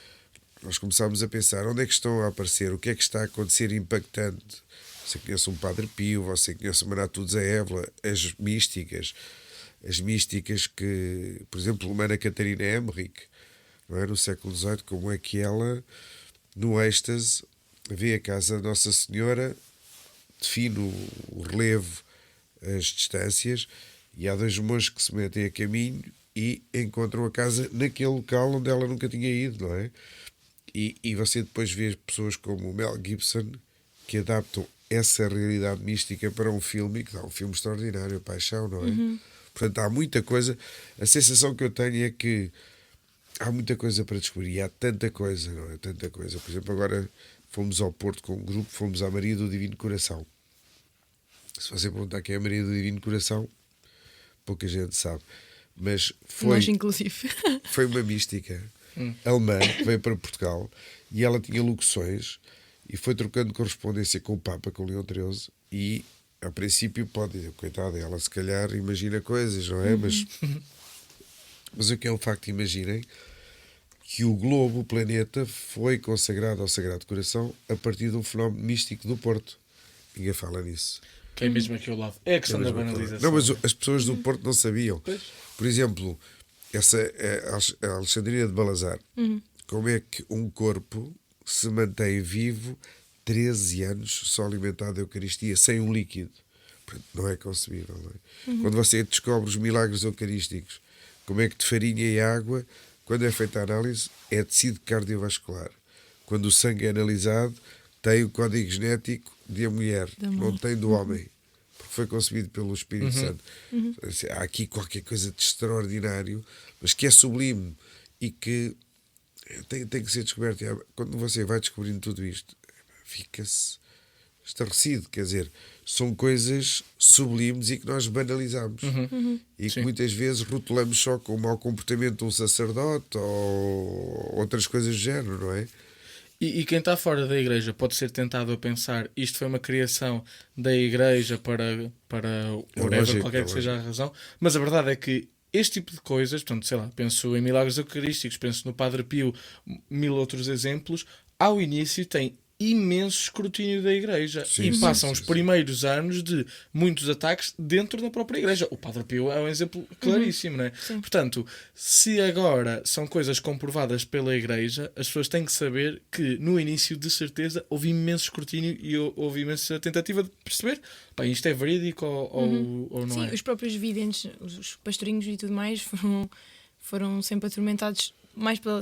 nós começámos a pensar onde é que estão a aparecer, o que é que está a acontecer impactante. Você conhece um Padre Pio, você conhece uma Natuza Évila, as místicas que, por exemplo, Romana Catarina Emmerich, não é? No século XVIII, como é que ela, no êxtase, vê a casa da Nossa Senhora, define o relevo, as distâncias, e há dois monges que se metem a caminho e encontram a casa naquele local onde ela nunca tinha ido, não é? E você depois vê pessoas como o Mel Gibson que adaptam essa realidade mística para um filme e que dá um filme extraordinário, Paixão, não é? Portanto, há muita coisa. A sensação que eu tenho é que há muita coisa para descobrir, há tanta coisa, não é? Tanta coisa. Por exemplo, agora fomos ao Porto com um grupo, fomos à Maria do Divino Coração. Se você perguntar quem é a Maria do Divino Coração, pouca gente sabe. Mas Nós, inclusive. foi uma mística alemã que veio para Portugal e ela tinha locuções e foi trocando correspondência com o Papa, com o Leão XIII, e a princípio pode dizer, coitada, ela se calhar imagina coisas, não é? Mas o que é um facto, imaginem que o globo, o planeta, foi consagrado ao Sagrado Coração a partir de um fenómeno místico do Porto. Ninguém fala nisso. Que é mesmo aqui ao lado. É a questão da banalização. Não, mas as pessoas do Porto não sabiam. Pois. Por exemplo, a Alexandria de Balazar. Como é que um corpo se mantém vivo 13 anos só alimentado da Eucaristia, sem um líquido? Portanto, não é concebível, não é? Quando você descobre os milagres eucarísticos, como é que de farinha e água, quando é feita a análise, é tecido cardiovascular. Quando o sangue é analisado, tem o código genético de a mulher, não tem do homem, porque foi concebido pelo Espírito Santo. Há aqui qualquer coisa de extraordinário, mas que é sublime e que tem que ser descoberto. E quando você vai descobrindo tudo isto, fica-se estarrecido. Quer dizer, são coisas sublimes e que nós banalizamos. E que muitas vezes rotulamos só com o mau comportamento de um sacerdote ou outras coisas do género, não é? E quem está fora da igreja pode ser tentado a pensar isto foi uma criação da igreja para whatever, lógico, qualquer que seja a razão, mas a verdade é que este tipo de coisas, portanto, sei lá, penso em milagres eucarísticos, penso no Padre Pio, mil outros exemplos, ao início tem imenso escrutínio da igreja e passam os primeiros anos de muitos ataques dentro da própria igreja. O Padre Pio é um exemplo claríssimo, não é? Portanto, se agora são coisas comprovadas pela igreja, as pessoas têm que saber que no início, de certeza, houve imenso escrutínio e houve imensa tentativa de perceber, pá, isto é verídico ou não é? Sim, os próprios videntes, os pastorinhos e tudo mais foram sempre atormentados mais pela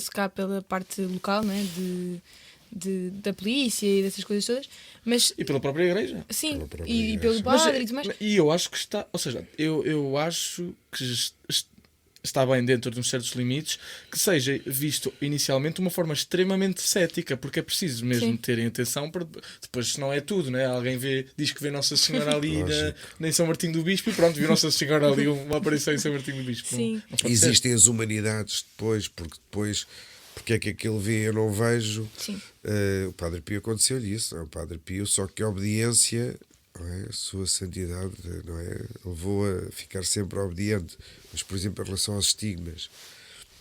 parte local, não é? Da polícia e dessas coisas todas, mas e pela própria igreja. sim, própria e igreja. pelo padre e tudo mais. E eu acho que está, ou seja, eu acho que está bem dentro de uns certos limites que seja visto inicialmente de uma forma extremamente cética, porque é preciso mesmo terem atenção para depois, se não é tudo, né? Alguém diz que vê Nossa Senhora ali em São Martinho do Bispo e pronto, viu Nossa Senhora ali uma aparição em São Martinho do Bispo. Sim. Não Existem as humanidades porque é que aquele vê eu não vejo. O Padre Pio aconteceu-lhe isso, não é? O Padre Pio, só que a obediência não é? A sua santidade, não é? Levou a ficar sempre obediente. Mas, por exemplo, em relação aos estigmas,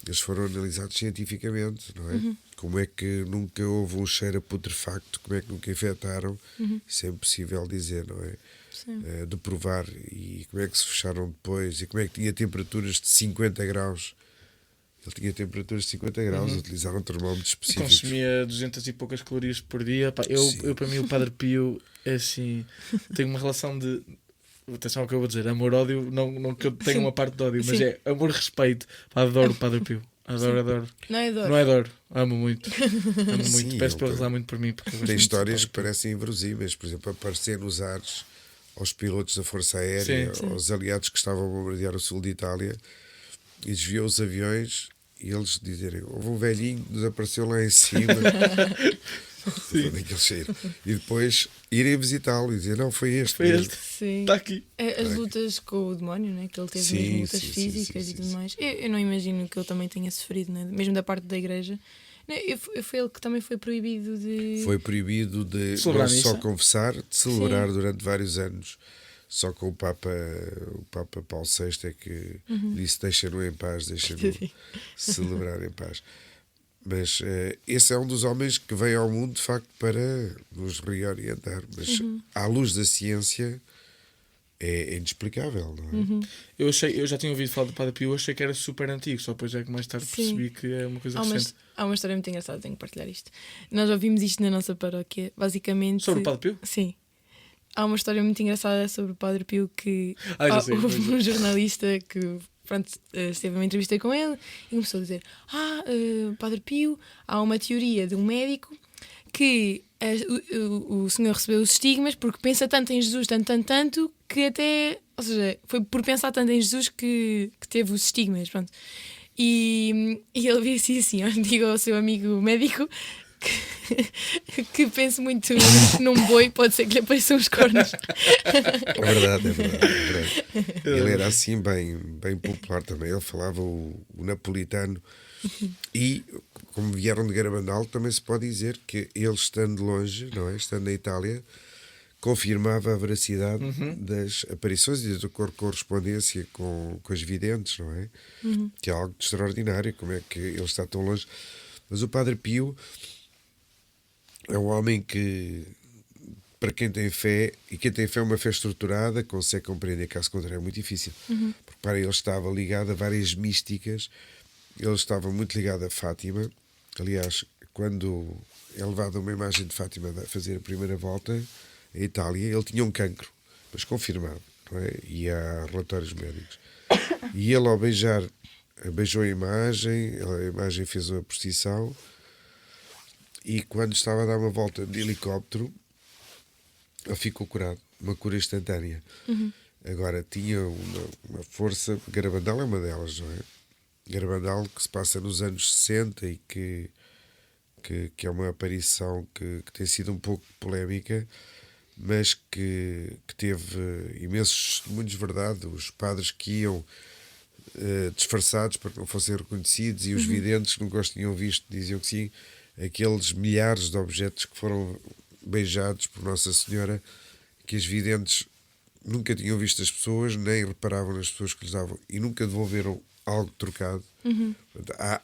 eles foram analisados cientificamente, não é? Como é que nunca houve um cheiro a putrefacto, como é que nunca infectaram, isso é impossível dizer, não é? De provar, e como é que se fecharam depois, e como é que tinha temperaturas de 50 graus. Ele tinha temperaturas de 50 graus, utilizaram termómetros específicos. Consumia 200 e poucas calorias por dia. Pá, eu, para mim, o Padre Pio é assim. Tenho uma relação de. Atenção ao que eu vou dizer, amor-ódio, não que eu tenha uma parte de ódio, mas Sim. é amor-respeito. Adoro o Padre Pio. Adoro. Não é dor. Não é adoro, amo muito. Amo muito. Sim, Peço para ele ele rezar muito por mim. Porque eu gosto Tem muito do histórias Padre que Pio. parecem inverosímeis, por exemplo, aparecer nos ares aos pilotos da Força Aérea, Sim. aos aliados que estavam a bombardear o sul de Itália, e desviou os aviões, e eles dizerem: houve um velhinho que desapareceu lá em cima. Onde é que eles saíram? E depois irem visitá-lo e dizer: não, foi este. Foi mesmo. este. Sim. Está aqui. As lutas com o demónio, né? Que ele teve Sim, mesmo lutas sim, físicas sim, e tudo sim. mais. Eu não imagino que ele também tenha sofrido, né? Mesmo da parte da igreja. Né, foi ele que também foi proibido de. Foi proibido de Celebrar não só missa. confessar, de celebrar Sim. durante vários anos. Só com o Papa Paulo VI é que disse: deixa-no em paz, deixa-no celebrar em paz. Mas esse é um dos homens que veio ao mundo de facto para nos reorientar. Mas à luz da ciência é inexplicável, não é? Eu já tinha ouvido falar do Padre Pio, achei que era super antigo, só depois é que mais tarde Sim. percebi que é uma coisa Há uma, recente. há uma história muito engraçada, tenho que partilhar isto. Nós ouvimos isto na nossa paróquia, basicamente. Sobre o Padre Pio? Sim. Há uma história muito engraçada sobre o Padre Pio que Já sei, houve pois é. um jornalista que pronto, esteve uma entrevista com ele e começou a dizer: Padre Pio, há uma teoria de um médico que o senhor recebeu os estigmas porque pensa tanto em Jesus, tanto, que até, ou seja, foi por pensar tanto em Jesus que teve os estigmas, pronto. E ele disse assim, olha, diga ao seu amigo médico que pense muito num boi, pode ser que lhe apareçam os cornos. É verdade, é verdade, é verdade. Ele era assim bem popular também. Ele falava o napolitano e, como vieram de Garabandal, também se pode dizer que ele, estando longe, não é? Estando na Itália, confirmava a veracidade das aparições e da correspondência com as videntes, não é? Que é algo de extraordinário, como é que ele está tão longe. Mas o Padre Pio é um homem que, para quem tem fé, e quem tem fé é uma fé estruturada, consegue compreender, caso contrário é muito difícil. Porque para ele estava ligado a várias místicas, ele estava muito ligado a Fátima. Aliás, quando é levado uma imagem de Fátima a fazer a primeira volta à Itália, ele tinha um cancro, mas confirmado, não é? E há relatórios médicos. E ele, ao beijar, beijou a imagem fez uma procissão. E quando estava a dar uma volta de helicóptero, ele ficou curado, uma cura instantânea. Agora, tinha uma força. Garabandal é uma delas, não é? Garabandal, que se passa nos anos 60 e que é uma aparição que tem sido um pouco polémica, mas que teve imensos testemunhos de verdade. Os padres que iam disfarçados para que não fossem reconhecidos, e os videntes que nunca os tinham visto diziam que sim. Aqueles milhares de objetos que foram beijados por Nossa Senhora, que as videntes nunca tinham visto as pessoas, nem reparavam nas pessoas que lhes davam e nunca devolveram algo trocado.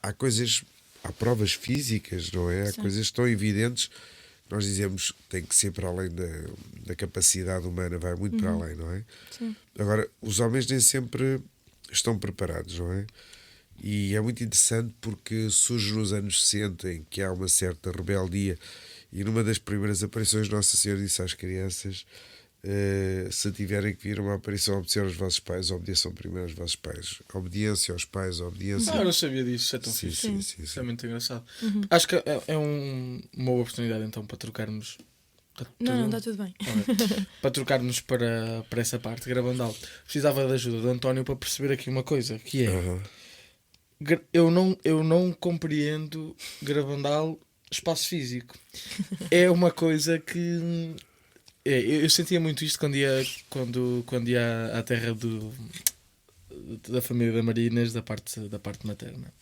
Há coisas, há provas físicas, não é? Há coisas tão evidentes que nós dizemos que tem que ser para além da capacidade humana, vai muito para além, não é? Sim. Agora, os homens nem sempre estão preparados, não é? E é muito interessante porque surge nos anos 60, em que há uma certa rebeldia, e numa das primeiras aparições Nossa Senhora disse às crianças: se tiverem que vir uma aparição, obedecer aos vossos pais, obedeçam primeiro aos vossos pais. Obediência aos pais, obediência. Eu não sabia disso, é tão Sim, fixe. sim. Isso é muito engraçado. Acho que é uma boa oportunidade então para trocarmos. Não, está tudo bem. Ok. Para trocarmos para essa parte. Garabandal precisava da ajuda do António para perceber aqui uma coisa, que é eu não compreendo Garabandal espaço físico. É uma coisa que eu sentia muito isto quando ia à terra da família da Marinas, da parte materna.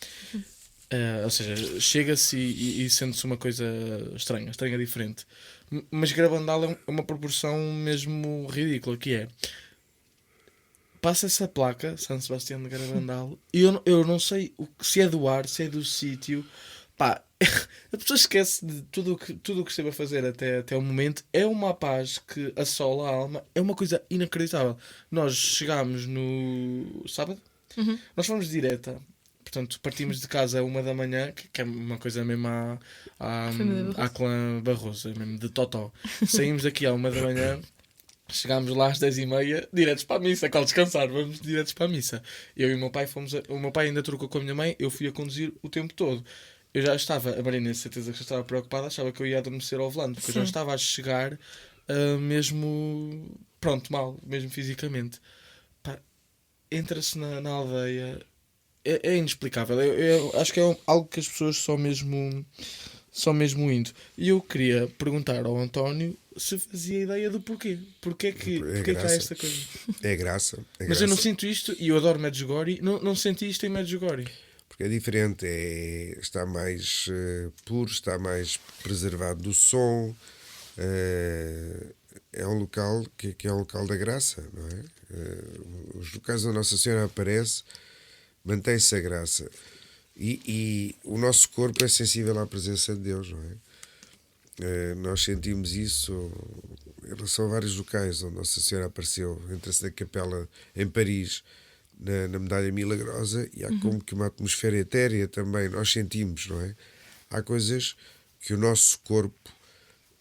Ou seja, chega-se e sente-se uma coisa estranha, diferente. Mas Garabandal é uma proporção mesmo ridícula, que é... Passa essa placa, São Sebastião de Garabandal, e eu não sei se é do ar, se é do sítio. Pá, a pessoa esquece de tudo o que esteve a fazer até o momento. É uma paz que assola a alma, é uma coisa inacreditável. Nós chegámos no sábado, nós fomos direta. Portanto, partimos de casa a 1 da manhã, que é uma coisa mesmo à clã Barroso, mesmo de Totó. Saímos daqui à 1 da manhã, chegámos lá às 10h30, diretos para a missa, qual descansar, vamos diretos para a missa. Eu e o meu pai o meu pai ainda trocou com a minha mãe, eu fui a conduzir o tempo todo. Eu já estava, a Marina, certeza que já estava preocupada, achava que eu ia adormecer ao volante, porque eu já estava a chegar mesmo, pronto, mal, mesmo fisicamente. Pá, entra-se na aldeia, é inexplicável. Eu acho que é algo que as pessoas só mesmo indo. E eu queria perguntar ao António se fazia ideia do porquê. Porquê que há esta coisa? É graça. Mas eu não sinto isto, e eu adoro Medjugorje, não senti isto em Medjugorje. Porque é diferente, está mais puro, está mais preservado do som. É um local que é um local da graça, não é? Os locais onde Nossa Senhora aparece, mantém-se a graça. E o nosso corpo é sensível à presença de Deus, não é? Nós sentimos isso em relação a vários locais onde Nossa Senhora apareceu. Entra-se na capela em Paris, na Medalha Milagrosa, e há como que uma atmosfera etérea também, nós sentimos, não é? Há coisas que o nosso corpo,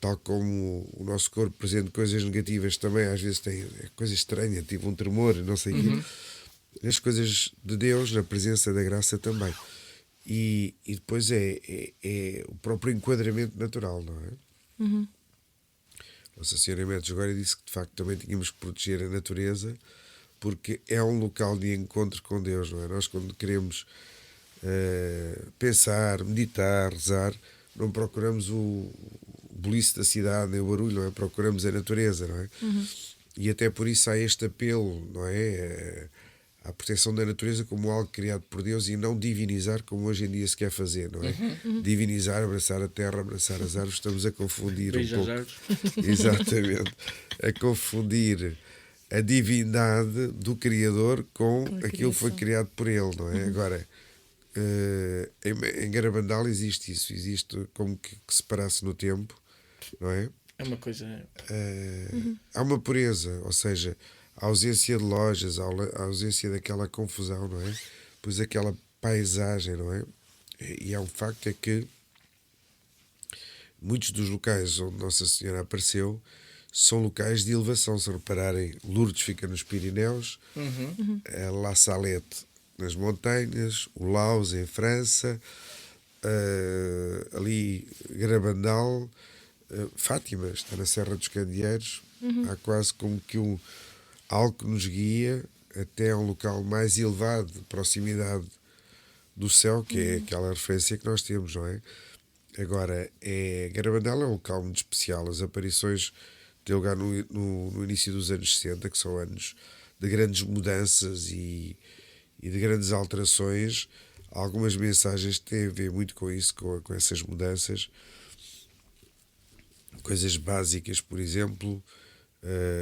tal como o nosso corpo presente coisas negativas também, às vezes tem coisa estranha, tipo um tremor, não sei o quê. As coisas de Deus, na presença da graça também. E depois é o próprio enquadramento natural, não é? Nossa Senhora Medjugorje disse que de facto também tínhamos que proteger a natureza, porque é um local de encontro com Deus, não é? Nós, quando queremos pensar, meditar, rezar, não procuramos o boliço da cidade, nem o barulho, não é? Procuramos a natureza, não é? E até por isso há este apelo, não é? À proteção da natureza como algo criado por Deus, e não divinizar como hoje em dia se quer fazer, não é? Divinizar, abraçar a terra, abraçar as árvores, estamos a confundir Beijo um pouco. Exatamente. A confundir a divindade do Criador com aquilo que foi criado por ele, não é? Agora, em Garabandal existe isso, existe como que se parasse no tempo, não é? É uma coisa... Há uma pureza, ou seja, a ausência de lojas, a ausência daquela confusão, não é? Pois aquela paisagem, não é? E há um facto, é que muitos dos locais onde Nossa Senhora apareceu são locais de elevação. Se repararem, Lourdes fica nos Pirineus, La Salette nas montanhas, o Laus em França, ali Garabandal, Fátima está na Serra dos Candeeiros. Há quase como que algo que nos guia até um local mais elevado, de proximidade do céu, que é aquela referência que nós temos, não é? Agora, Garabandal é um local muito especial. As aparições têm lugar no início dos anos 60, que são anos de grandes mudanças e de grandes alterações. Algumas mensagens têm a ver muito com isso, com essas mudanças. Coisas básicas, por exemplo,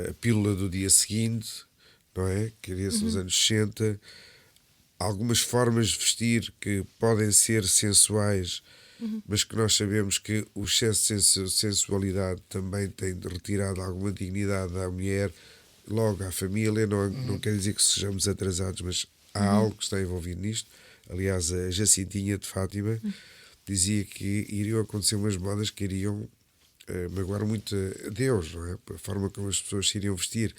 a pílula do dia seguinte, não é? Que cria-se nos anos 60. Algumas formas de vestir que podem ser sensuais, mas que nós sabemos que o excesso de sensualidade também tem retirado alguma dignidade à mulher, logo à família. Não quer dizer que sejamos atrasados, mas há algo que está envolvido nisto. Aliás, a Jacintinha de Fátima dizia que iriam acontecer umas modas que iriam magoar muito a Deus, não é? A forma como as pessoas se iriam vestir.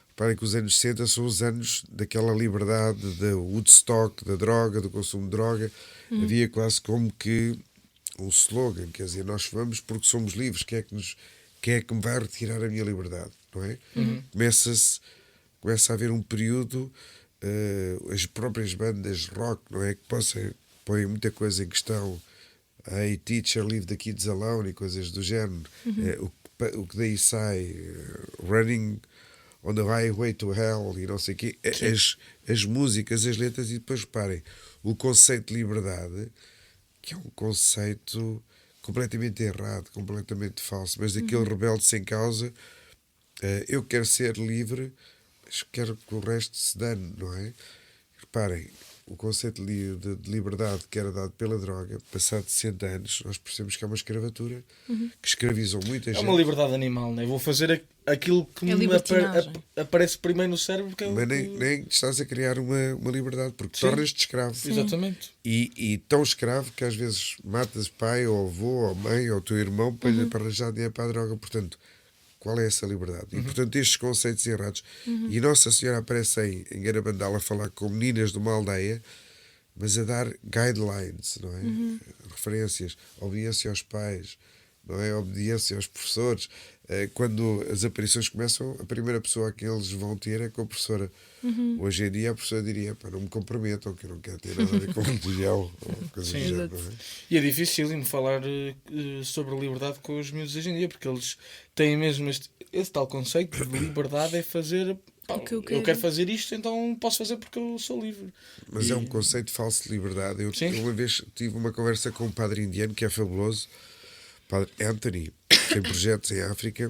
Reparem que os anos 60 são os anos daquela liberdade, da Woodstock, da droga, do consumo de droga. Havia quase como que um slogan, quer dizer, nós vamos porque somos livres, quem é que me vai retirar a minha liberdade, não é? Começa a haver um período, as próprias bandas rock, não é? Que põem muita coisa em questão. Hey teacher, leave the kids alone e coisas do género. O que daí sai, running On the Highway to Hell e não sei o quê, as músicas, as letras, e depois reparem, o conceito de liberdade, que é um conceito completamente errado, completamente falso, mas daquele rebelde sem causa, eu quero ser livre, mas quero que o resto se dane, não é? Reparem, o conceito de liberdade que era dado pela droga, passado 60 anos, nós percebemos que é uma escravatura que escravizou muita É gente. uma liberdade animal, não é? Vou fazer aquilo que me libertinagem. aparece primeiro no cérebro. Que é Mas nem estás a criar uma liberdade, porque Sim. tornas-te escravo. Exatamente. E tão escravo que às vezes matas pai, ou avô, ou mãe, ou teu irmão para arranjar dinheiro para a droga. Portanto, qual é essa liberdade? E portanto, estes conceitos errados. E Nossa Senhora aparece em Garabandal a falar com meninas de uma aldeia, mas a dar guidelines, não é? Referências, obediência aos pais, não é? Obediência aos professores. Quando as aparições começam, a primeira pessoa a quem eles vão ter é com a professora. Hoje em dia a professora diria: não me comprometam, que eu não quero ter nada a ver com religião ou coisa do género, não é? E é difícil falar sobre a liberdade com os miúdos hoje em dia, porque eles têm mesmo esse tal conceito de liberdade, é fazer. Eu quero fazer isto, então posso fazer porque eu sou livre. Mas é um conceito falso de liberdade. Eu uma vez tive uma conversa com um padre indiano que é fabuloso, o padre Anthony, que tem projetos em África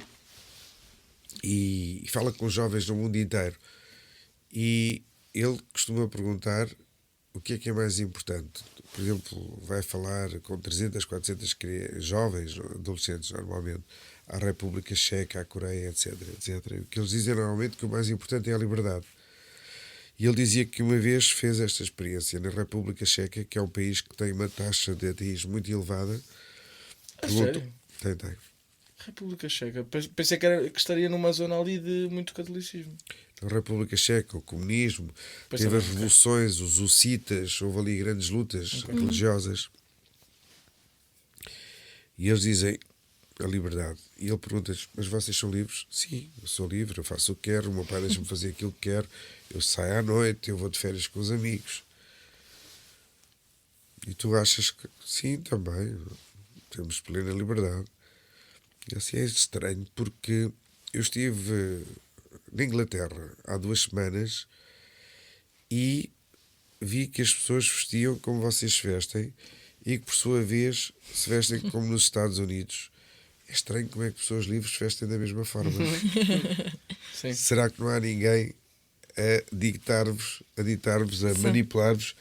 e fala com jovens do mundo inteiro. E ele costuma perguntar o que é mais importante. Por exemplo, vai falar com 300, 400 jovens, adolescentes normalmente, à República Checa, à Coreia, etc, etc. O que eles dizem normalmente que o mais importante é a liberdade. E ele dizia que uma vez fez esta experiência na República Checa, que é um país que tem uma taxa de ateísmo muito elevada. Sério? Tem. República Checa. Pensei que estaria numa zona ali de muito catolicismo. Na República Checa, o comunismo, teve as revoluções, os hussitas, houve ali grandes lutas religiosas. E eles dizem a liberdade. E ele pergunta-lhes: mas vocês são livres? Sim, eu sou livre, eu faço o que quero, o meu pai deixa-me fazer aquilo que quero, eu saio à noite, eu vou de férias com os amigos. E tu achas que sim, também temos plena liberdade. E assim é estranho, porque eu estive na Inglaterra há 2 semanas e vi que as pessoas vestiam como vocês se vestem e que por sua vez se vestem como nos Estados Unidos. É estranho como é que pessoas livres se vestem da mesma forma. Sim. Será que não há ninguém a ditar-vos, a manipular-vos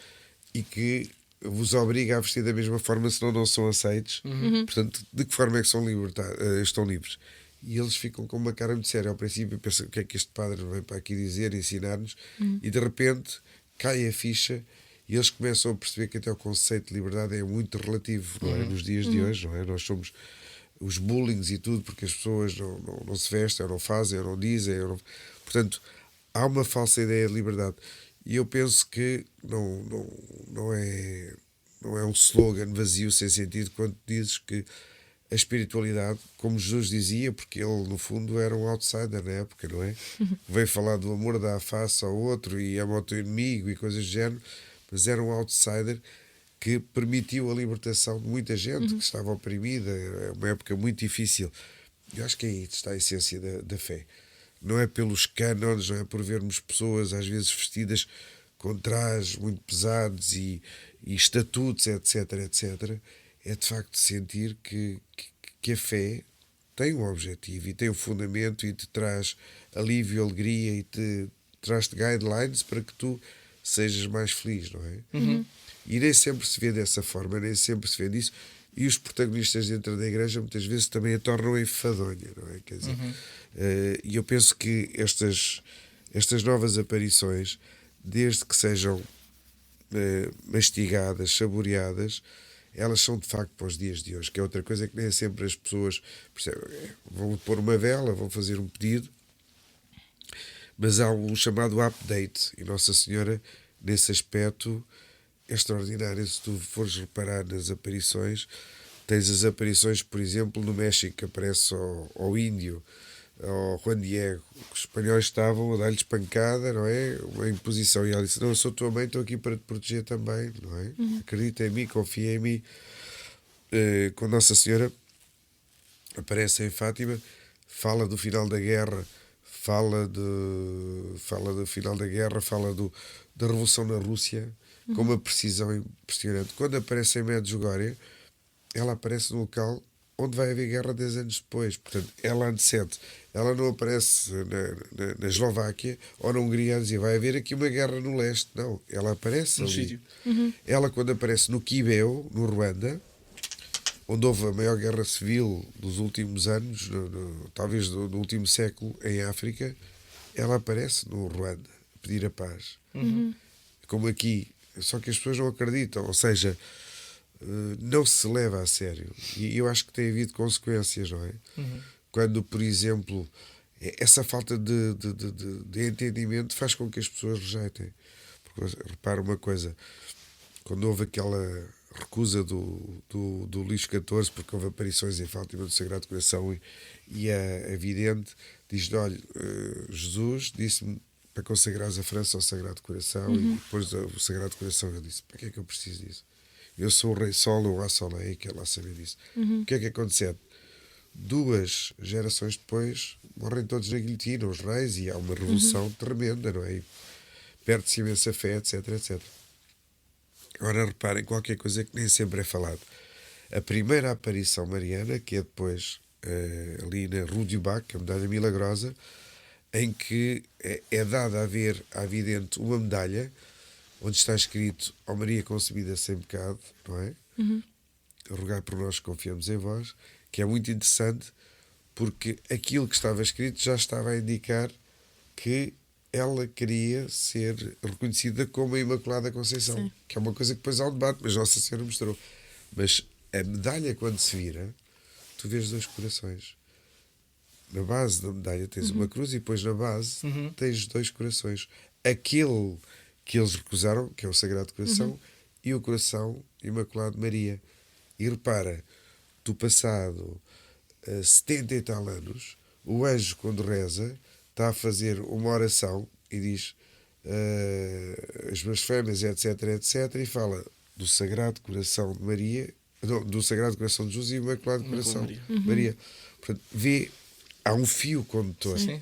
e que vos obriga a vestir da mesma forma, senão não são aceitos? Portanto, de que forma é que estão livres? E eles ficam com uma cara muito séria. Ao princípio pensam: o que é que este padre vem para aqui dizer, ensinar-nos? E de repente cai a ficha e eles começam a perceber que até o conceito de liberdade é muito relativo, não é? Nos dias de hoje, não é? Nós somos os bullying e tudo porque as pessoas não se vestem, ou não fazem, ou não dizem, portanto há uma falsa ideia de liberdade. E eu penso que não é um slogan vazio, sem sentido, quando dizes que a espiritualidade, como Jesus dizia, porque ele no fundo era um outsider na época, não é? Veio falar do amor da face ao outro e ama o teu inimigo e coisas do género, mas era um outsider que permitiu a libertação de muita gente que estava oprimida. É uma época muito difícil. Eu acho que aí está a essência da fé. Não é pelos cânones, não é por vermos pessoas às vezes vestidas com trajes muito pesados e estatutos, etc, etc. É de facto sentir que a fé tem um objetivo e tem um fundamento e te traz alívio, alegria e te traz-te guidelines para que tu sejas mais feliz, não é? E nem sempre se vê dessa forma, nem sempre se vê disso. E os protagonistas dentro da igreja muitas vezes também a tornam enfadonha, não é? Quer dizer, e eu penso que estas novas aparições, desde que sejam mastigadas, saboreadas, elas são de facto para os dias de hoje, que é outra coisa que nem sempre as pessoas percebem. Vão pôr uma vela, vão fazer um pedido, mas há um chamado update, e Nossa Senhora, nesse aspecto, é extraordinário. Se tu fores reparar nas aparições, tens as aparições, por exemplo, no México, que aparece ao índio, ao Juan Diego, que os espanhóis estavam a dar-lhes pancada, não é? Uma imposição. E ela disse: não, eu sou tua mãe, estou aqui para te proteger também, não é? Acredita em mim, confia em mim. Quando Nossa Senhora aparece em Fátima, fala do final da guerra, fala do final da guerra, fala da revolução na Rússia, com uma precisão impressionante. Quando aparece em Medjugorje, ela aparece no local onde vai haver guerra 10 anos depois. Portanto, ela antecede. Ela não aparece na Eslováquia ou na Hungria a dizer vai haver aqui uma guerra no leste. Não, ela aparece No ali. sítio. Ela, quando aparece no Quibeu, no Ruanda, onde houve a maior guerra civil dos últimos anos, talvez do último século, em África, ela aparece no Ruanda a pedir a paz. Como aqui. Só que as pessoas não acreditam. Ou seja, não se leva a sério. E eu acho que tem havido consequências, não é? Quando, por exemplo, essa falta de entendimento faz com que as pessoas rejeitem. Porque, repara uma coisa, quando houve aquela recusa do Luís XIV, porque houve aparições em Fátima do Sagrado Coração, e a vidente diz-lhe, olha, Jesus disse-me para consagrares a França ao Sagrado Coração, e depois o Sagrado Coração, eu disse, para que é que eu preciso disso? Eu sou o Rei Sol, o Rei Soleil, que é lá saber disso. O que é que acontece? 2 gerações depois morrem todos na guilhotina, os reis, e há uma revolução tremenda, não é? E perde-se imensa fé, etc, etc. Agora reparem, qualquer coisa que nem sempre é falado. A primeira aparição mariana, que é depois ali na Rue du Bac, a medalha milagrosa, em que é dada à vidente uma medalha onde está escrito ó Maria concebida sem pecado, não é? Rogai por nós que confiamos em vós, que é muito interessante porque aquilo que estava escrito já estava a indicar que ela queria ser reconhecida como a Imaculada Conceição. Sim. Que é uma coisa que depois há um debate, mas Nossa Senhora mostrou. Mas a medalha, quando se vira, tu vês 2 corações. Na base da medalha tens uma cruz e depois na base tens 2 corações. Aquele que eles recusaram, que é o Sagrado Coração, e o Coração Imaculado de Maria. E repara, do passado 70 e tal anos, o anjo, quando reza, está a fazer uma oração e diz as blasfémias, etc, etc, e fala do Sagrado Coração de Maria, não, do Sagrado Coração de Jesus e do Imaculado Coração de Maria. Portanto, há um fio condutor. Sim.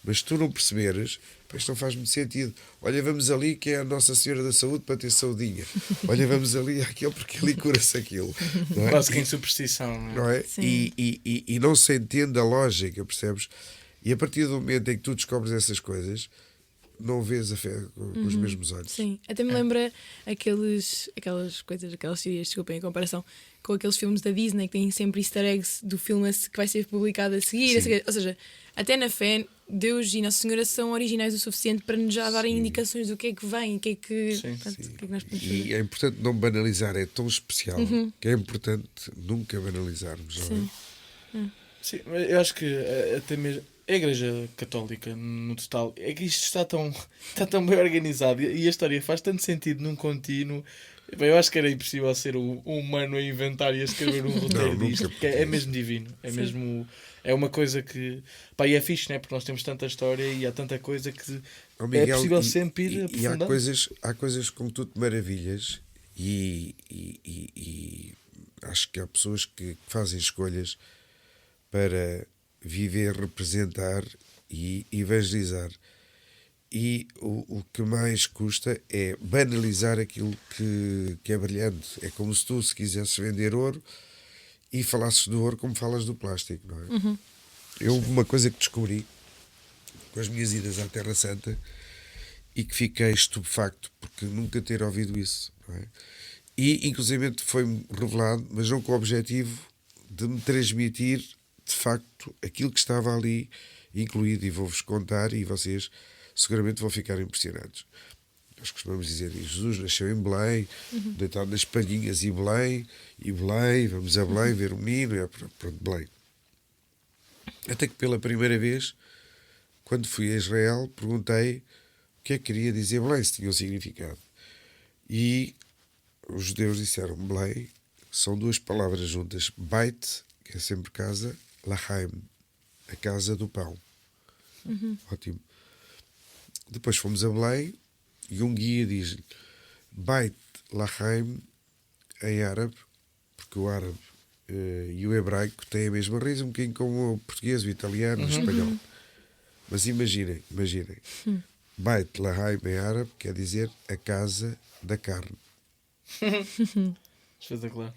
Mas se tu não perceberes, isto não faz muito sentido. Olha, vamos ali que é a Nossa Senhora da Saúde para ter saudinha. Olha, vamos ali àquele porque ali cura-se aquilo. Não é? Quase que em superstição, não é? E não se entende a lógica, percebes? E a partir do momento em que tu descobres essas coisas, não vês a fé com os mesmos olhos. Sim, até me lembra aquelas coisas, aquelas teorias, desculpem a comparação, com aqueles filmes da Disney que têm sempre easter eggs do filme que vai ser publicado a seguir. Ou seja, até na fé, Deus e Nossa Senhora são originais o suficiente para nos já darem indicações do que é que vem, o que é que, o que é que nós podemos fazer. E é importante não banalizar, é tão especial que é importante nunca banalizarmos. Não é? Sim, eu acho que até mesmo a Igreja Católica, no total, é que isto está tão bem organizado e a história faz tanto sentido num contínuo. Eu acho que era impossível ser um humano a inventar e a escrever um roteiro disto, porque é mesmo divino. É uma coisa que. Pá, e é fixe, né? Porque nós temos tanta história e há tanta coisa que Miguel, é possível sempre ir aprofundando. E há coisas como tu te maravilhas e acho que há pessoas que fazem escolhas para viver, representar e evangelizar. E o que mais custa é banalizar aquilo que é brilhante. É como se tu, se quisesses vender ouro e falasses do ouro como falas do plástico, não é? Eu houve uma coisa que descobri com as minhas idas à Terra Santa e que fiquei estupefacto porque nunca ter ouvido isso, não é? E inclusive foi-me revelado, mas não com o objetivo de me transmitir de facto aquilo que estava ali incluído, e vou-vos contar e vocês seguramente vão ficar impressionados. Nós costumamos dizer que Jesus nasceu em Belém, deitado nas palhinhas, e Belém, vamos a Belém ver o menino, pronto, Belém. Até que pela primeira vez, quando fui a Israel, perguntei o que é que queria dizer Belém, se tinha um significado. E os judeus disseram Belém, são 2 palavras juntas, Beit, que é sempre casa, Lahaim, a casa do pão. Ótimo. Depois fomos a Belém e um guia diz-lhe Beit Lahaim em árabe, porque o árabe e o hebraico têm a mesma raiz, um bocadinho como o português, o italiano, o espanhol. Mas imaginem. Beit Lahaim em árabe quer dizer a casa da carne. Espetacular.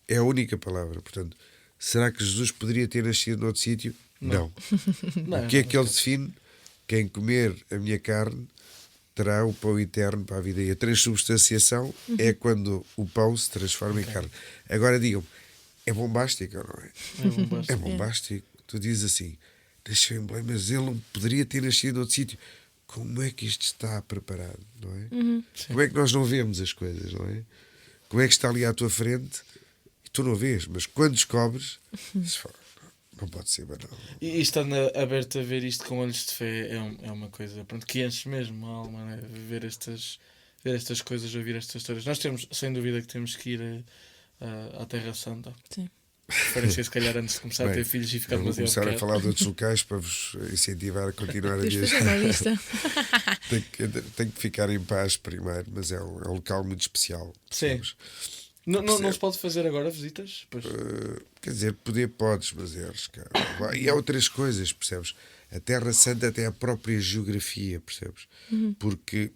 É a única palavra. Portanto, será que Jesus poderia ter nascido noutro sítio? Não. O que é que ele define? Quem comer a minha carne terá o pão eterno para a vida. E a transubstanciação é quando o pão se transforma em carne. Agora digam-me, é bombástico ou não é? É bombástico. Tu dizes assim, nasceu em Belém, mas ele não poderia ter nascido noutro sítio. Como é que isto está preparado, não é? Como é que nós não vemos as coisas, não é? Como é que está ali à tua frente e tu não vês, mas quando descobres, não pode ser banal. E estando aberto a ver isto com olhos de fé é uma coisa, pronto, que enche mesmo a alma, né? Ver estas coisas, ouvir estas histórias. Nós temos, sem dúvida, que temos que ir à Terra Santa. Sim. Preferência, se calhar, antes de começar a ter filhos e ficar eu vou demasiado começar a pequeno. falar de outros locais para vos incentivar a continuar a Depois viajar. fazer uma lista. Tem que ficar em paz primeiro, mas é um local muito especial. Sim. Percebes? Não se pode fazer agora visitas? Pois. Quer dizer, poder podes, mas é arriscado. E há outras coisas, percebes? A Terra Santa tem a própria geografia, percebes? Porque,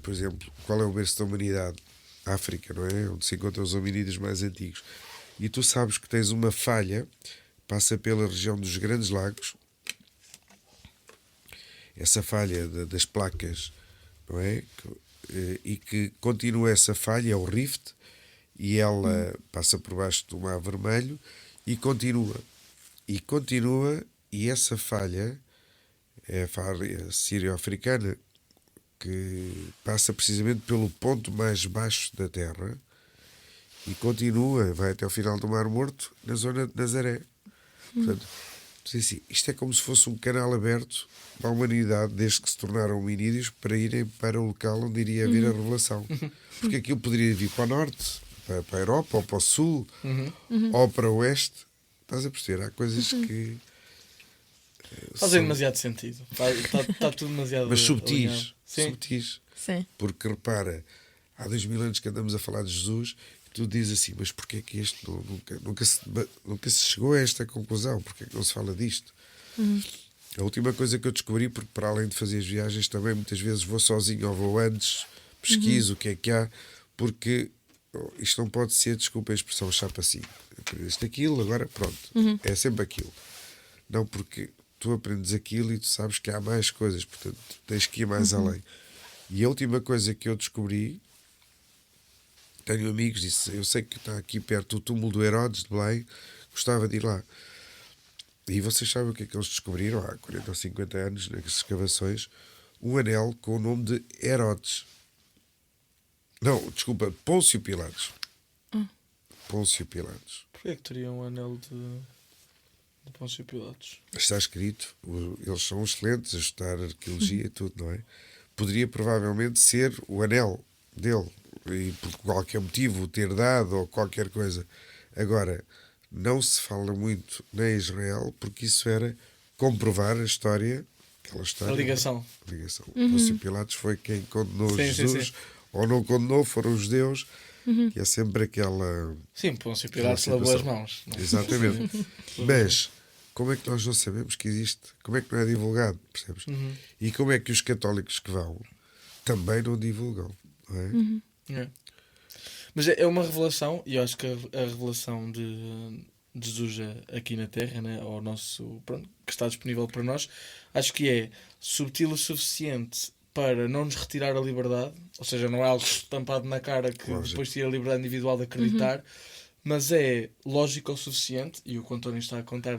por exemplo, qual é o berço da humanidade? África, não é? Onde se encontram os hominídeos mais antigos. E tu sabes que tens uma falha, passa pela região dos Grandes Lagos, essa falha das placas, não é? E que continua essa falha, é o Rift, e ela passa por baixo do Mar Vermelho e continua. E essa falha é a falha sírio-africana, que passa precisamente pelo ponto mais baixo da Terra e continua, vai até ao final do Mar Morto, na zona de Nazaré. Portanto, assim, isto é como se fosse um canal aberto para a humanidade, desde que se tornaram hominídeos, para irem para o local onde iria haver a revelação. Porque aquilo poderia vir para o norte, para a Europa, ou para o sul, ou para o oeste. Estás a perceber? Há coisas que Fazem demasiado sentido. Está tudo demasiado. mas subtis. alinhado. Sim. Subtis. Sim. Porque repara, há 2000 anos que andamos a falar de Jesus e tu dizes assim, mas porquê é que este nunca se chegou a esta conclusão? Porquê é que não se fala disto? A última coisa que eu descobri, porque para além de fazer as viagens também muitas vezes vou sozinho ou vou antes, pesquiso o que é que há, porque isto não pode ser, desculpa a expressão, chapa assim. Aprendeste aquilo, agora pronto. É sempre aquilo. Não, porque tu aprendes aquilo e tu sabes que há mais coisas, portanto tens que ir mais além. E a última coisa que eu descobri, tenho amigos, disse, eu sei que está aqui perto do túmulo do Herodes de Belém, gostava de ir lá. E vocês sabem o que é que eles descobriram há 40 ou 50 anos nas escavações? Um anel com o nome de Herodes. Não, desculpa, Pôncio Pilatos. Pôncio Pilatos. Porquê é que teria um anel de Pôncio Pilatos? Está escrito, eles são excelentes a estudar arqueologia e tudo, não é? Poderia provavelmente ser o anel dele, e por qualquer motivo o ter dado ou qualquer coisa. Agora, não se fala muito em Israel porque isso era comprovar a história, aquela história. A ligação. Pôncio Pilatos foi quem condenou Sim, Jesus, sim. ou não condenou, foram os judeus, que é sempre aquela. Sim, Pôncio Pilatos lavou as mãos. Exatamente. Mas como é que nós não sabemos que existe? Como é que não é divulgado? Percebes? E como é que os católicos que vão também não divulgam? Não é? É. Mas é uma revelação, e eu acho que a revelação de Jesus aqui na Terra, né, ao nosso, pronto, que está disponível para nós, acho que é subtil o suficiente para não nos retirar a liberdade, ou seja, não é algo estampado na cara que Lógico. depois tira a liberdade individual de acreditar, mas é lógico o suficiente, e o que o António está a contar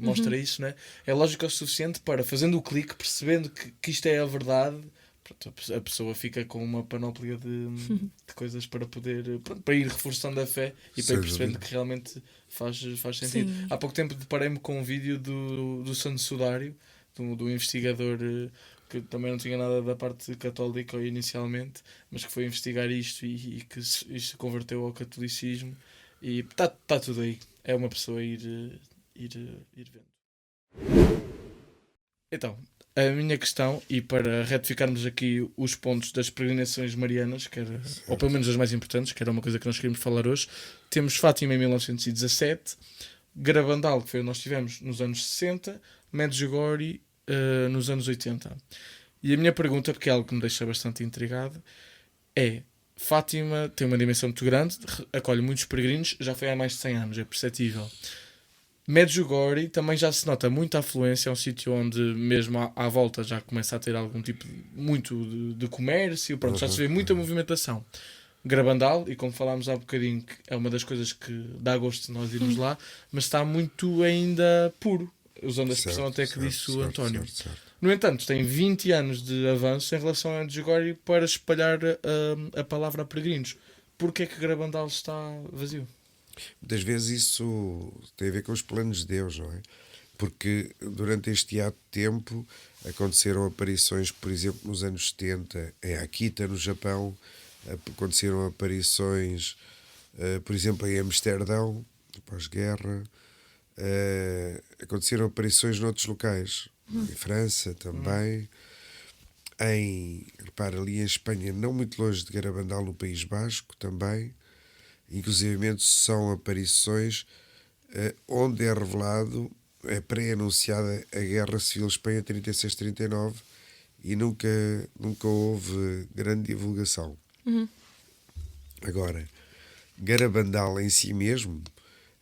mostra isso, né? É lógico o suficiente para, fazendo o clique, percebendo que isto é a verdade, pronto, a pessoa fica com uma panóplia de coisas para poder, pronto, para ir reforçando a fé e para ir percebendo que realmente faz sentido. Sim. Há pouco tempo deparei-me com um vídeo do Santo Sudário, do investigador que também não tinha nada da parte católica inicialmente, mas que foi investigar isto e que isto se converteu ao catolicismo. E está tudo aí. É uma pessoa ir vendo. Então, a minha questão, e para retificarmos aqui os pontos das peregrinações marianas, que era, ou pelo menos as mais importantes, que era uma coisa que nós queríamos falar hoje, temos Fátima em 1917, Garabandal, que foi onde nós estivemos nos anos 60, Medjugorje nos anos 80. E a minha pergunta, porque é algo que me deixa bastante intrigado, é: Fátima tem uma dimensão muito grande, acolhe muitos peregrinos, já foi há mais de 100 anos, é perceptível. Medjugorje também já se nota muita afluência, é um sítio onde mesmo à volta já começa a ter algum tipo de comércio, pronto, já se vê muita movimentação. Garabandal, e como falámos há bocadinho, que é uma das coisas que dá gosto de nós irmos lá, mas está muito ainda puro, usando a expressão até que disse o António. Certo. No entanto, tem 20 anos de avanço em relação a Medjugorje para espalhar a palavra a peregrinos. Porquê é que Garabandal está vazio? Muitas vezes isso tem a ver com os planos de Deus, não é? Porque durante este ato de tempo aconteceram aparições, por exemplo, nos anos 70, em Akita, no Japão, aconteceram aparições, por exemplo, em Amsterdão, pós-guerra, aconteceram aparições noutros locais, em França também, repara, ali em Espanha, não muito longe de Garabandal, no País Basco também. Inclusivamente são aparições onde é revelado, é pré-anunciada a Guerra Civil Espanha 36-39 e nunca houve grande divulgação. Agora, Garabandal em si mesmo,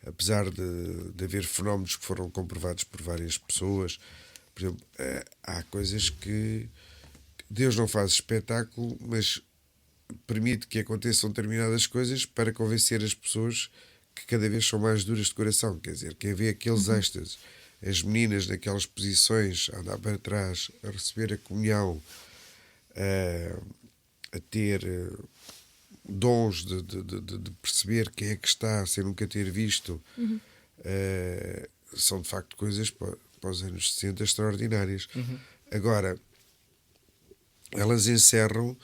apesar de haver fenómenos que foram comprovados por várias pessoas, por exemplo, há coisas que Deus não faz espetáculo, mas permite que aconteçam determinadas coisas para convencer as pessoas que cada vez são mais duras de coração. Quer dizer, quem vê aqueles êxtases, as meninas naquelas posições, a andar para trás, a receber a comunhão, a ter dons de perceber quem é que está sem nunca ter visto, são de facto coisas para os anos 60 extraordinárias. Agora, elas encerram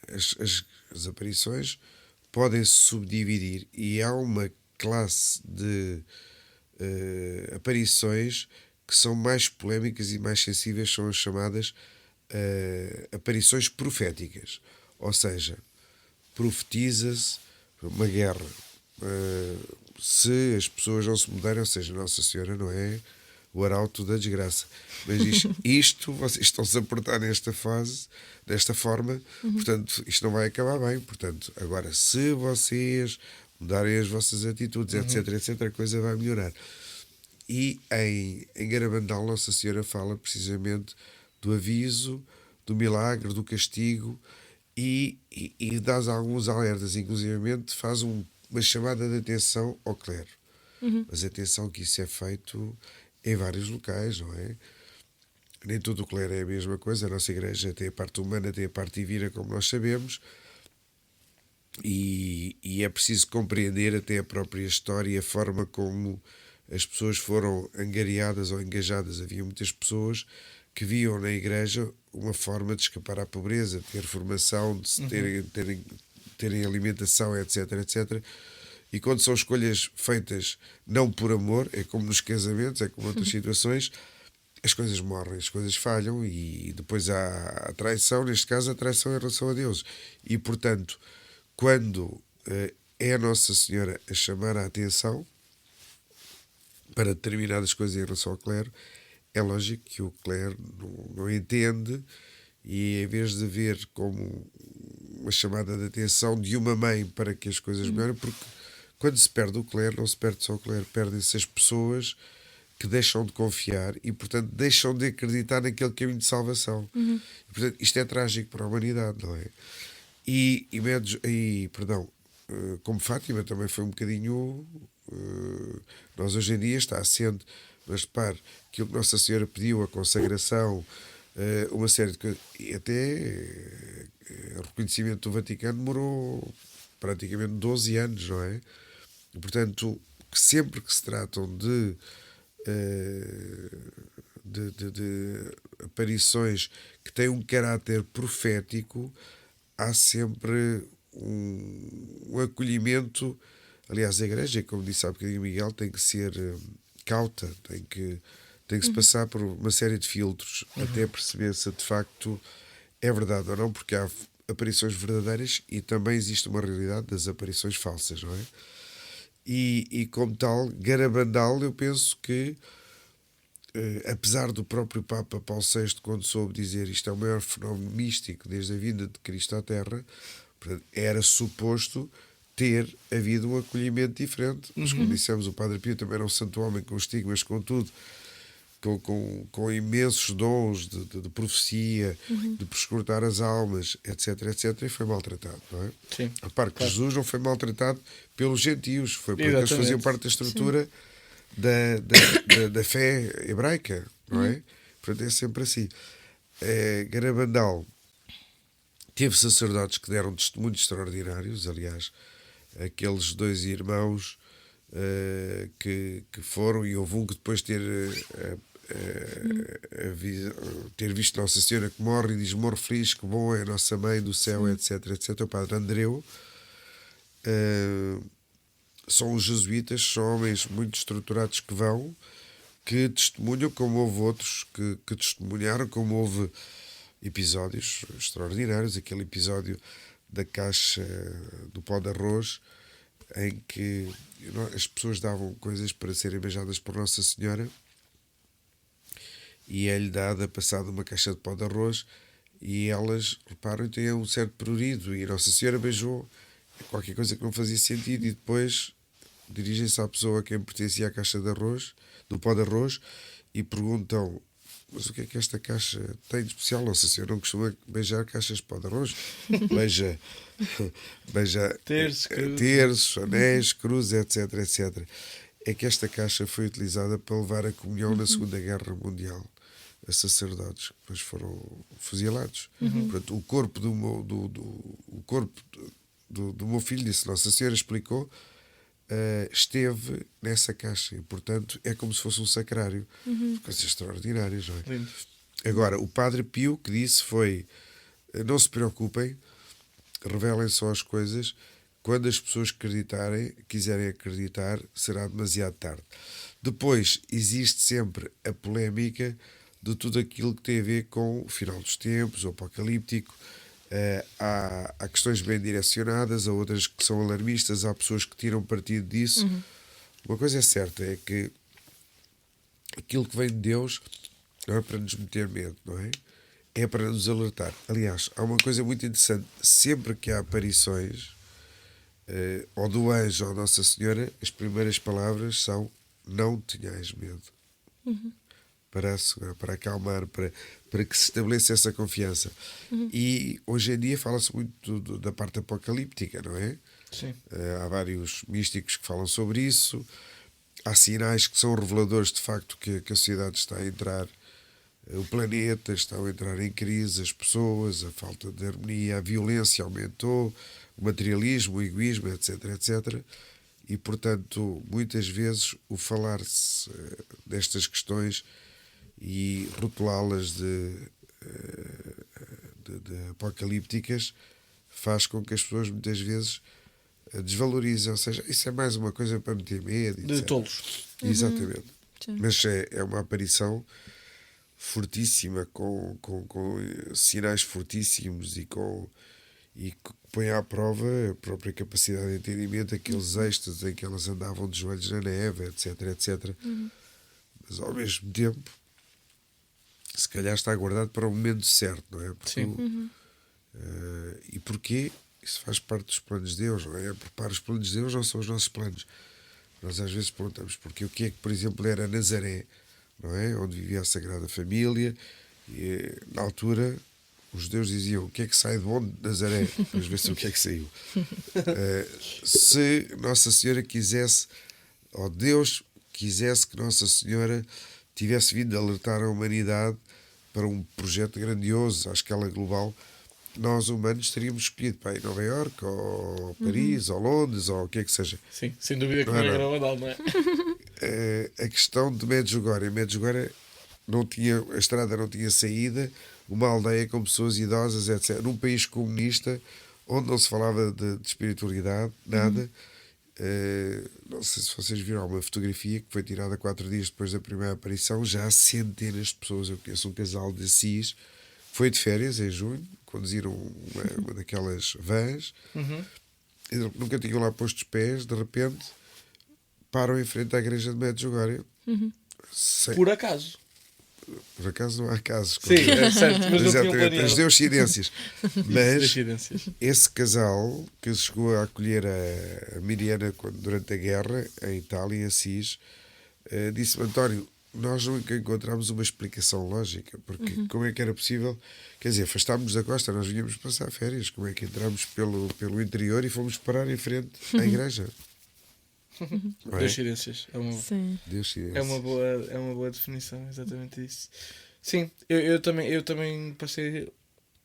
as aparições podem-se subdividir e há uma classe de aparições que são mais polémicas e mais sensíveis, são as chamadas aparições proféticas, ou seja, profetiza-se uma guerra, se as pessoas não se mudarem, ou seja, Nossa Senhora não é o arauto da desgraça, mas isto vocês estão-se a portar nesta fase, desta forma, portanto isto não vai acabar bem, portanto agora se vocês mudarem as vossas atitudes, etc, a coisa vai melhorar. E em Garabandal Nossa Senhora fala precisamente do aviso, do milagre, do castigo e dá alguns alertas, inclusivamente faz uma chamada de atenção ao clero, mas atenção que isso é feito em vários locais, não é? Nem todo o clero é a mesma coisa. A nossa igreja tem a parte humana, tem a parte divina, como nós sabemos, e é preciso compreender até a própria história e a forma como as pessoas foram angariadas ou engajadas. Havia muitas pessoas que viam na igreja uma forma de escapar à pobreza, de ter formação, de se terem alimentação, etc. E quando são escolhas feitas não por amor, é como nos casamentos, é como outras situações, as coisas morrem, as coisas falham e depois há a traição, neste caso a traição em relação a Deus. E, portanto, quando é a Nossa Senhora a chamar a atenção para determinadas coisas em relação ao clero, é lógico que o clero não entende e, em vez de ver como uma chamada de atenção de uma mãe para que as coisas melhorem, porque quando se perde o clero, não se perde só o clero, perdem-se as pessoas que deixam de confiar e, portanto, deixam de acreditar naquele caminho de salvação. E, portanto, isto é trágico para a humanidade, não é? Como Fátima também foi um bocadinho... nós hoje em dia está assente, mas repare, aquilo que Nossa Senhora pediu, a consagração, uma série de coisas, e até o reconhecimento do Vaticano demorou praticamente 12 anos, não é? E, portanto, sempre que se tratam de aparições que têm um caráter profético, há sempre um acolhimento. Aliás, a igreja, como disse há bocadinho Miguel, tem que ser cauta, tem que se passar por uma série de filtros até perceber se de facto é verdade ou não, porque há aparições verdadeiras e também existe uma realidade das aparições falsas, não é? E como tal, Garabandal, eu penso que apesar do próprio Papa Paulo VI, quando soube dizer isto é o maior fenómeno místico desde a vinda de Cristo à Terra, portanto, era suposto ter havido um acolhimento diferente. Mas, como dissemos, o Padre Pio também era um santo homem com estigmas, contudo, com imensos dons de profecia, de prescrutar as almas, etc, etc, e foi maltratado, não é? Sim. A parte que Jesus não foi maltratado pelos gentios, foi porque eles faziam parte da estrutura da fé hebraica, não é? Portanto, é sempre assim. Garabandal teve sacerdotes que deram testemunhos extraordinários, aliás, aqueles dois irmãos que foram, e houve um que depois ter visto Nossa Senhora que morre e diz: morre feliz, que bom é a nossa mãe do céu, etc, etc. O Padre Andreu. São os jesuítas, são homens muito estruturados que testemunham, como houve outros que testemunharam, como houve episódios extraordinários, aquele episódio da caixa do pó de arroz, em que as pessoas davam coisas para serem beijadas por Nossa Senhora, e é-lhe dada, passada uma caixa de pó de arroz, e elas, reparam, têm um certo prurido, e Nossa Senhora beijou qualquer coisa que não fazia sentido, e depois dirigem-se à pessoa a quem pertencia à caixa de arroz, do pó de arroz, e perguntam: mas o que é que esta caixa tem de especial? Nossa Senhora não costuma beijar caixas de pó de arroz. Beija terços, anéis, cruzes, etc, etc. É que esta caixa foi utilizada para levar a comunhão na Segunda Guerra Mundial a sacerdotes que depois foram fuzilados. Portanto, o corpo do meu filho, disse Nossa Senhora, explicou, esteve nessa caixa, e portanto é como se fosse um sacrário. Coisas extraordinárias, não é? Lindo. Agora, o Padre Pio que disse foi: não se preocupem, revelem só as coisas, quando as pessoas quiserem acreditar, será demasiado tarde. Depois existe sempre a polémica de tudo aquilo que tem a ver com o final dos tempos, o apocalíptico. Há questões bem direcionadas, há outras que são alarmistas, há pessoas que tiram partido disso. Uma coisa é certa, é que aquilo que vem de Deus não é para nos meter medo, não é? É para nos alertar. Aliás, há uma coisa muito interessante: sempre que há aparições, ou do anjo ou Nossa Senhora, as primeiras palavras são: não tenhais medo. Para assegurar, para acalmar, para que se estabeleça essa confiança. E hoje em dia fala-se muito da parte apocalíptica, não é? Sim. Há vários místicos que falam sobre isso. Há sinais que são reveladores de facto que a sociedade está a entrar, o planeta está a entrar em crise, as pessoas, a falta de harmonia, a violência aumentou, o materialismo, o egoísmo, etc, etc. E, portanto, muitas vezes o falar-se destas questões e rotulá-las de apocalípticas faz com que as pessoas muitas vezes desvalorizem, ou seja, isso é mais uma coisa para meter medo, De etc. tolos. Exatamente. Sim. Mas é uma aparição fortíssima, com sinais fortíssimos, e que põe à prova a própria capacidade de entendimento, aqueles êxtases em que elas andavam de joelhos na neve, etc, etc. Mas ao mesmo tempo, se calhar está guardado para o momento certo, não é? Porque Sim. e porquê? Isso faz parte dos planos de Deus, não é? Para os planos de Deus não são os nossos planos. Nós às vezes perguntamos porque o que é que, por exemplo, era Nazaré, não é? Onde vivia a Sagrada Família, e na altura os judeus diziam: o que é que sai de onde? Nazaré. Depois vê-se o que é que saiu. Se Nossa Senhora quisesse, ou Deus quisesse que Nossa Senhora tivesse vindo alertar a humanidade para um projeto grandioso à escala global, nós humanos teríamos escolhido para ir a Nova Iorque, ou Paris, ou Londres, ou o que é que seja. Sim, sem dúvida que não é Garabandal, não é? A questão de Medjugorje a estrada não tinha saída, uma aldeia com pessoas idosas, etc. Num país comunista, onde não se falava de espiritualidade, nada. Não sei se vocês viram uma fotografia que foi tirada 4 dias depois da primeira aparição. Já há centenas de pessoas. Eu conheço um casal de Assis que foi de férias em junho, conduziram uma daquelas vans, nunca tinham lá posto os pés, de repente param em frente à igreja de Medjugorje. Por acaso. por acaso não há casos. Sim, é certo, mas não tinham Exatamente, planeado. as coincidências. Mas Coincidências. esse casal que chegou a acolher a Miriana durante a guerra, em Itália, em Assis, disse-me: António, nós nunca encontramos uma explicação lógica, porque como é que era possível, quer dizer, afastámos da costa, nós vinhamos passar férias, como é que entramos pelo interior e fomos parar em frente à igreja? Não é? Coincidências. Sim. É uma boa definição, exatamente isso. Sim, eu também passei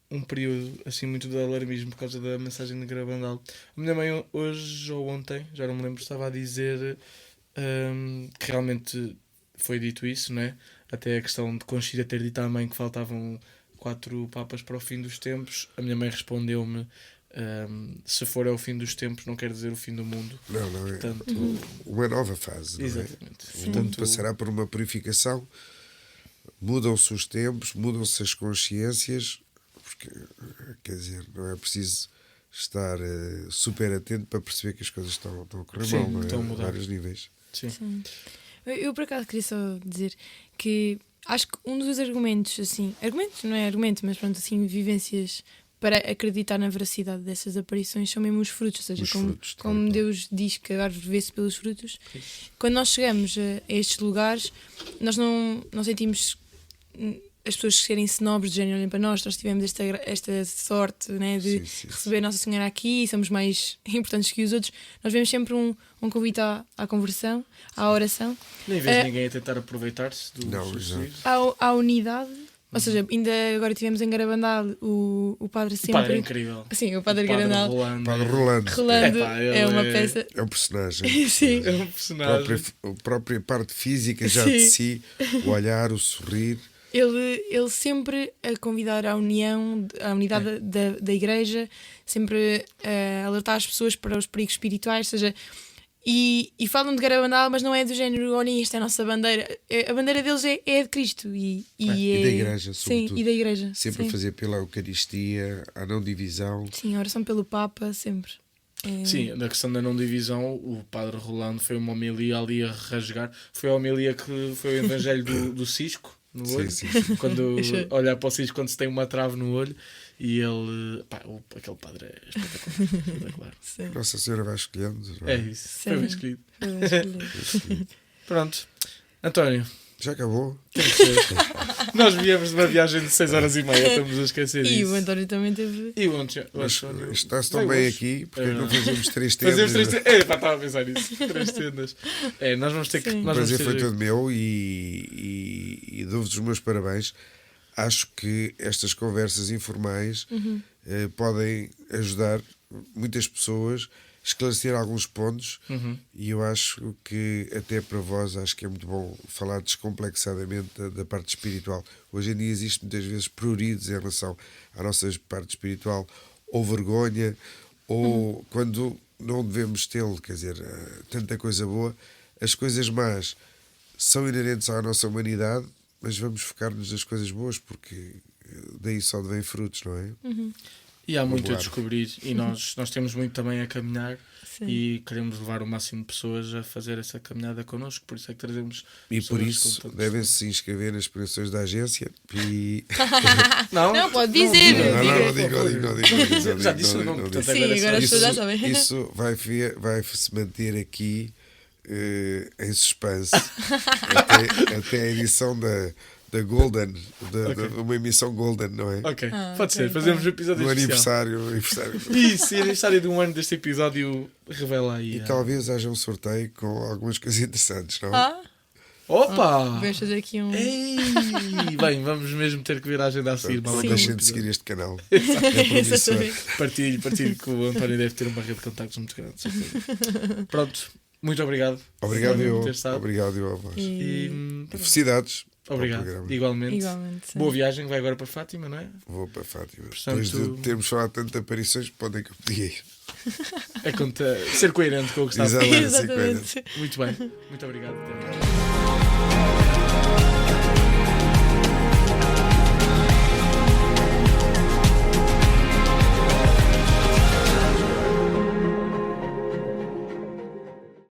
um período assim muito de alarmismo por causa da mensagem de Garabandal. A minha mãe hoje ou ontem, já não me lembro, estava a dizer que realmente foi dito isso, né? Até a questão de Conchita ter dito à mãe que faltavam 4 papas para o fim dos tempos. A minha mãe respondeu-me: se for ao fim dos tempos, não quer dizer o fim do mundo. Não é? Portanto, Uma nova fase, não é? exatamente. O mundo passará por uma purificação, mudam-se os tempos, mudam-se as consciências, porque, quer dizer, não é preciso estar super atento para perceber que as coisas estão a correr Sim, mal, não é? estão a mudar. vários níveis. Sim. Sim. Eu por acaso queria só dizer que acho que um dos argumentos, assim, argumentos não é argumento, mas pronto, assim, vivências para acreditar na veracidade dessas aparições são mesmo os frutos, ou seja, Os frutos, tal como e qual. Deus diz que a árvore vê-se pelos frutos. Quando nós chegamos a estes lugares, nós não sentimos as pessoas serem snobs de género, olhem para nós tivemos esta sorte, né, de Sim. receber Nossa Senhora aqui e somos mais importantes que os outros. Nós vemos sempre um convite à conversão, à oração, Nem vês ninguém a tentar aproveitar-se do Não, suicídio. à unidade. Ou seja, ainda agora tivemos em Garabandal o padre O sempre. padre é incrível. Sim, o padre O padre Garabandal. Rolando. Padre Rolando Rolando Epá, ele é uma é- peça. é um personagem. Sim. É um personagem. A própria parte física já Sim. de si, o olhar, o sorrir. Ele sempre a convidar à união, à unidade da igreja, sempre a alertar as pessoas para os perigos espirituais, ou seja, e falam de Garabandal, mas não é do género, olhem, esta é a nossa bandeira. A bandeira deles é de Cristo e da igreja, sim, sobretudo. e da igreja. Sempre sim. a fazer pela Eucaristia, a não divisão. Sim, a oração pelo Papa, sempre. Sim, na questão da não divisão, o padre Rolando foi uma homilia ali a rasgar. Foi a homilia que foi o evangelho do cisco no Sim, olho. sim. Quando Achei. olhar para o cisco quando se tem uma trave no olho. E ele, aquele padre é espetacular. Sim. Nossa Senhora vai escolhendo. não É é? isso, Sim. foi bem escolhido. Foi bem escolhido. Pronto, António, Já acabou? tem que ser. Nós viemos de uma viagem de 6 horas e meia, estamos a esquecer E disso. o António também teve. E o António. Mas está-se tão bem aqui, porque É não verdade. fazemos 3 tendas. Fazemos 3 tendas. Estava a pensar nisso. 3 tendas. Nós vamos ter que. Sim. O Nós vamos prazer foi ter... todo meu e dou-vos os meus parabéns. Acho que estas conversas informais podem ajudar muitas pessoas a esclarecer alguns pontos e eu acho que até para vós acho que é muito bom falar descomplexadamente da parte espiritual. Hoje em dia existe muitas vezes pruridos em relação à nossa parte espiritual, ou vergonha, ou quando não devemos tê-lo, quer dizer, tanta coisa boa. As coisas más são inerentes à nossa humanidade, mas vamos focar-nos nas coisas boas, porque daí só vem frutos, não é? E há muito a Voar. descobrir e nós temos muito também a caminhar Sim. e queremos levar o máximo de pessoas a fazer essa caminhada connosco, por isso é que trazemos E por pessoas isso com tantos- devem-se se inscrever nas premiações da agência e... Não, pode dizer. Não digo. Já disse o nome, portanto Sim, agora é só agora as isso. pessoas já sabem. Isso vai-se manter aqui em suspense até a edição da Golden, de uma emissão Golden, não é? Ok, pode ok, ser, fazemos um episódio Do especial. aniversário. Isso, e aniversário de um ano deste episódio revela aí. E talvez haja um sorteio com algumas coisas interessantes, não? Opa! Vamos fazer aqui um. Ei! Bem, vamos mesmo ter que ver a agenda a seguir. Não mal deixem de seguir este canal. É promissor. Exatamente. Partilhe que o António deve ter uma rede de contactos muito grande. de certeza. Pronto, muito obrigado. Obrigado, por ter estado. Obrigado, eu a vós. E, Felicidades. para o obrigado, programa. igualmente. Igualmente. sim. Boa viagem, vai agora para Fátima, não é? Vou para Fátima. Portanto- Depois de termos falado tanto de aparições, para onde é que eu podia ir? É ser coerente com o que está a falar. Exatamente. Exatamente. Muito bem, muito obrigado. Até mais.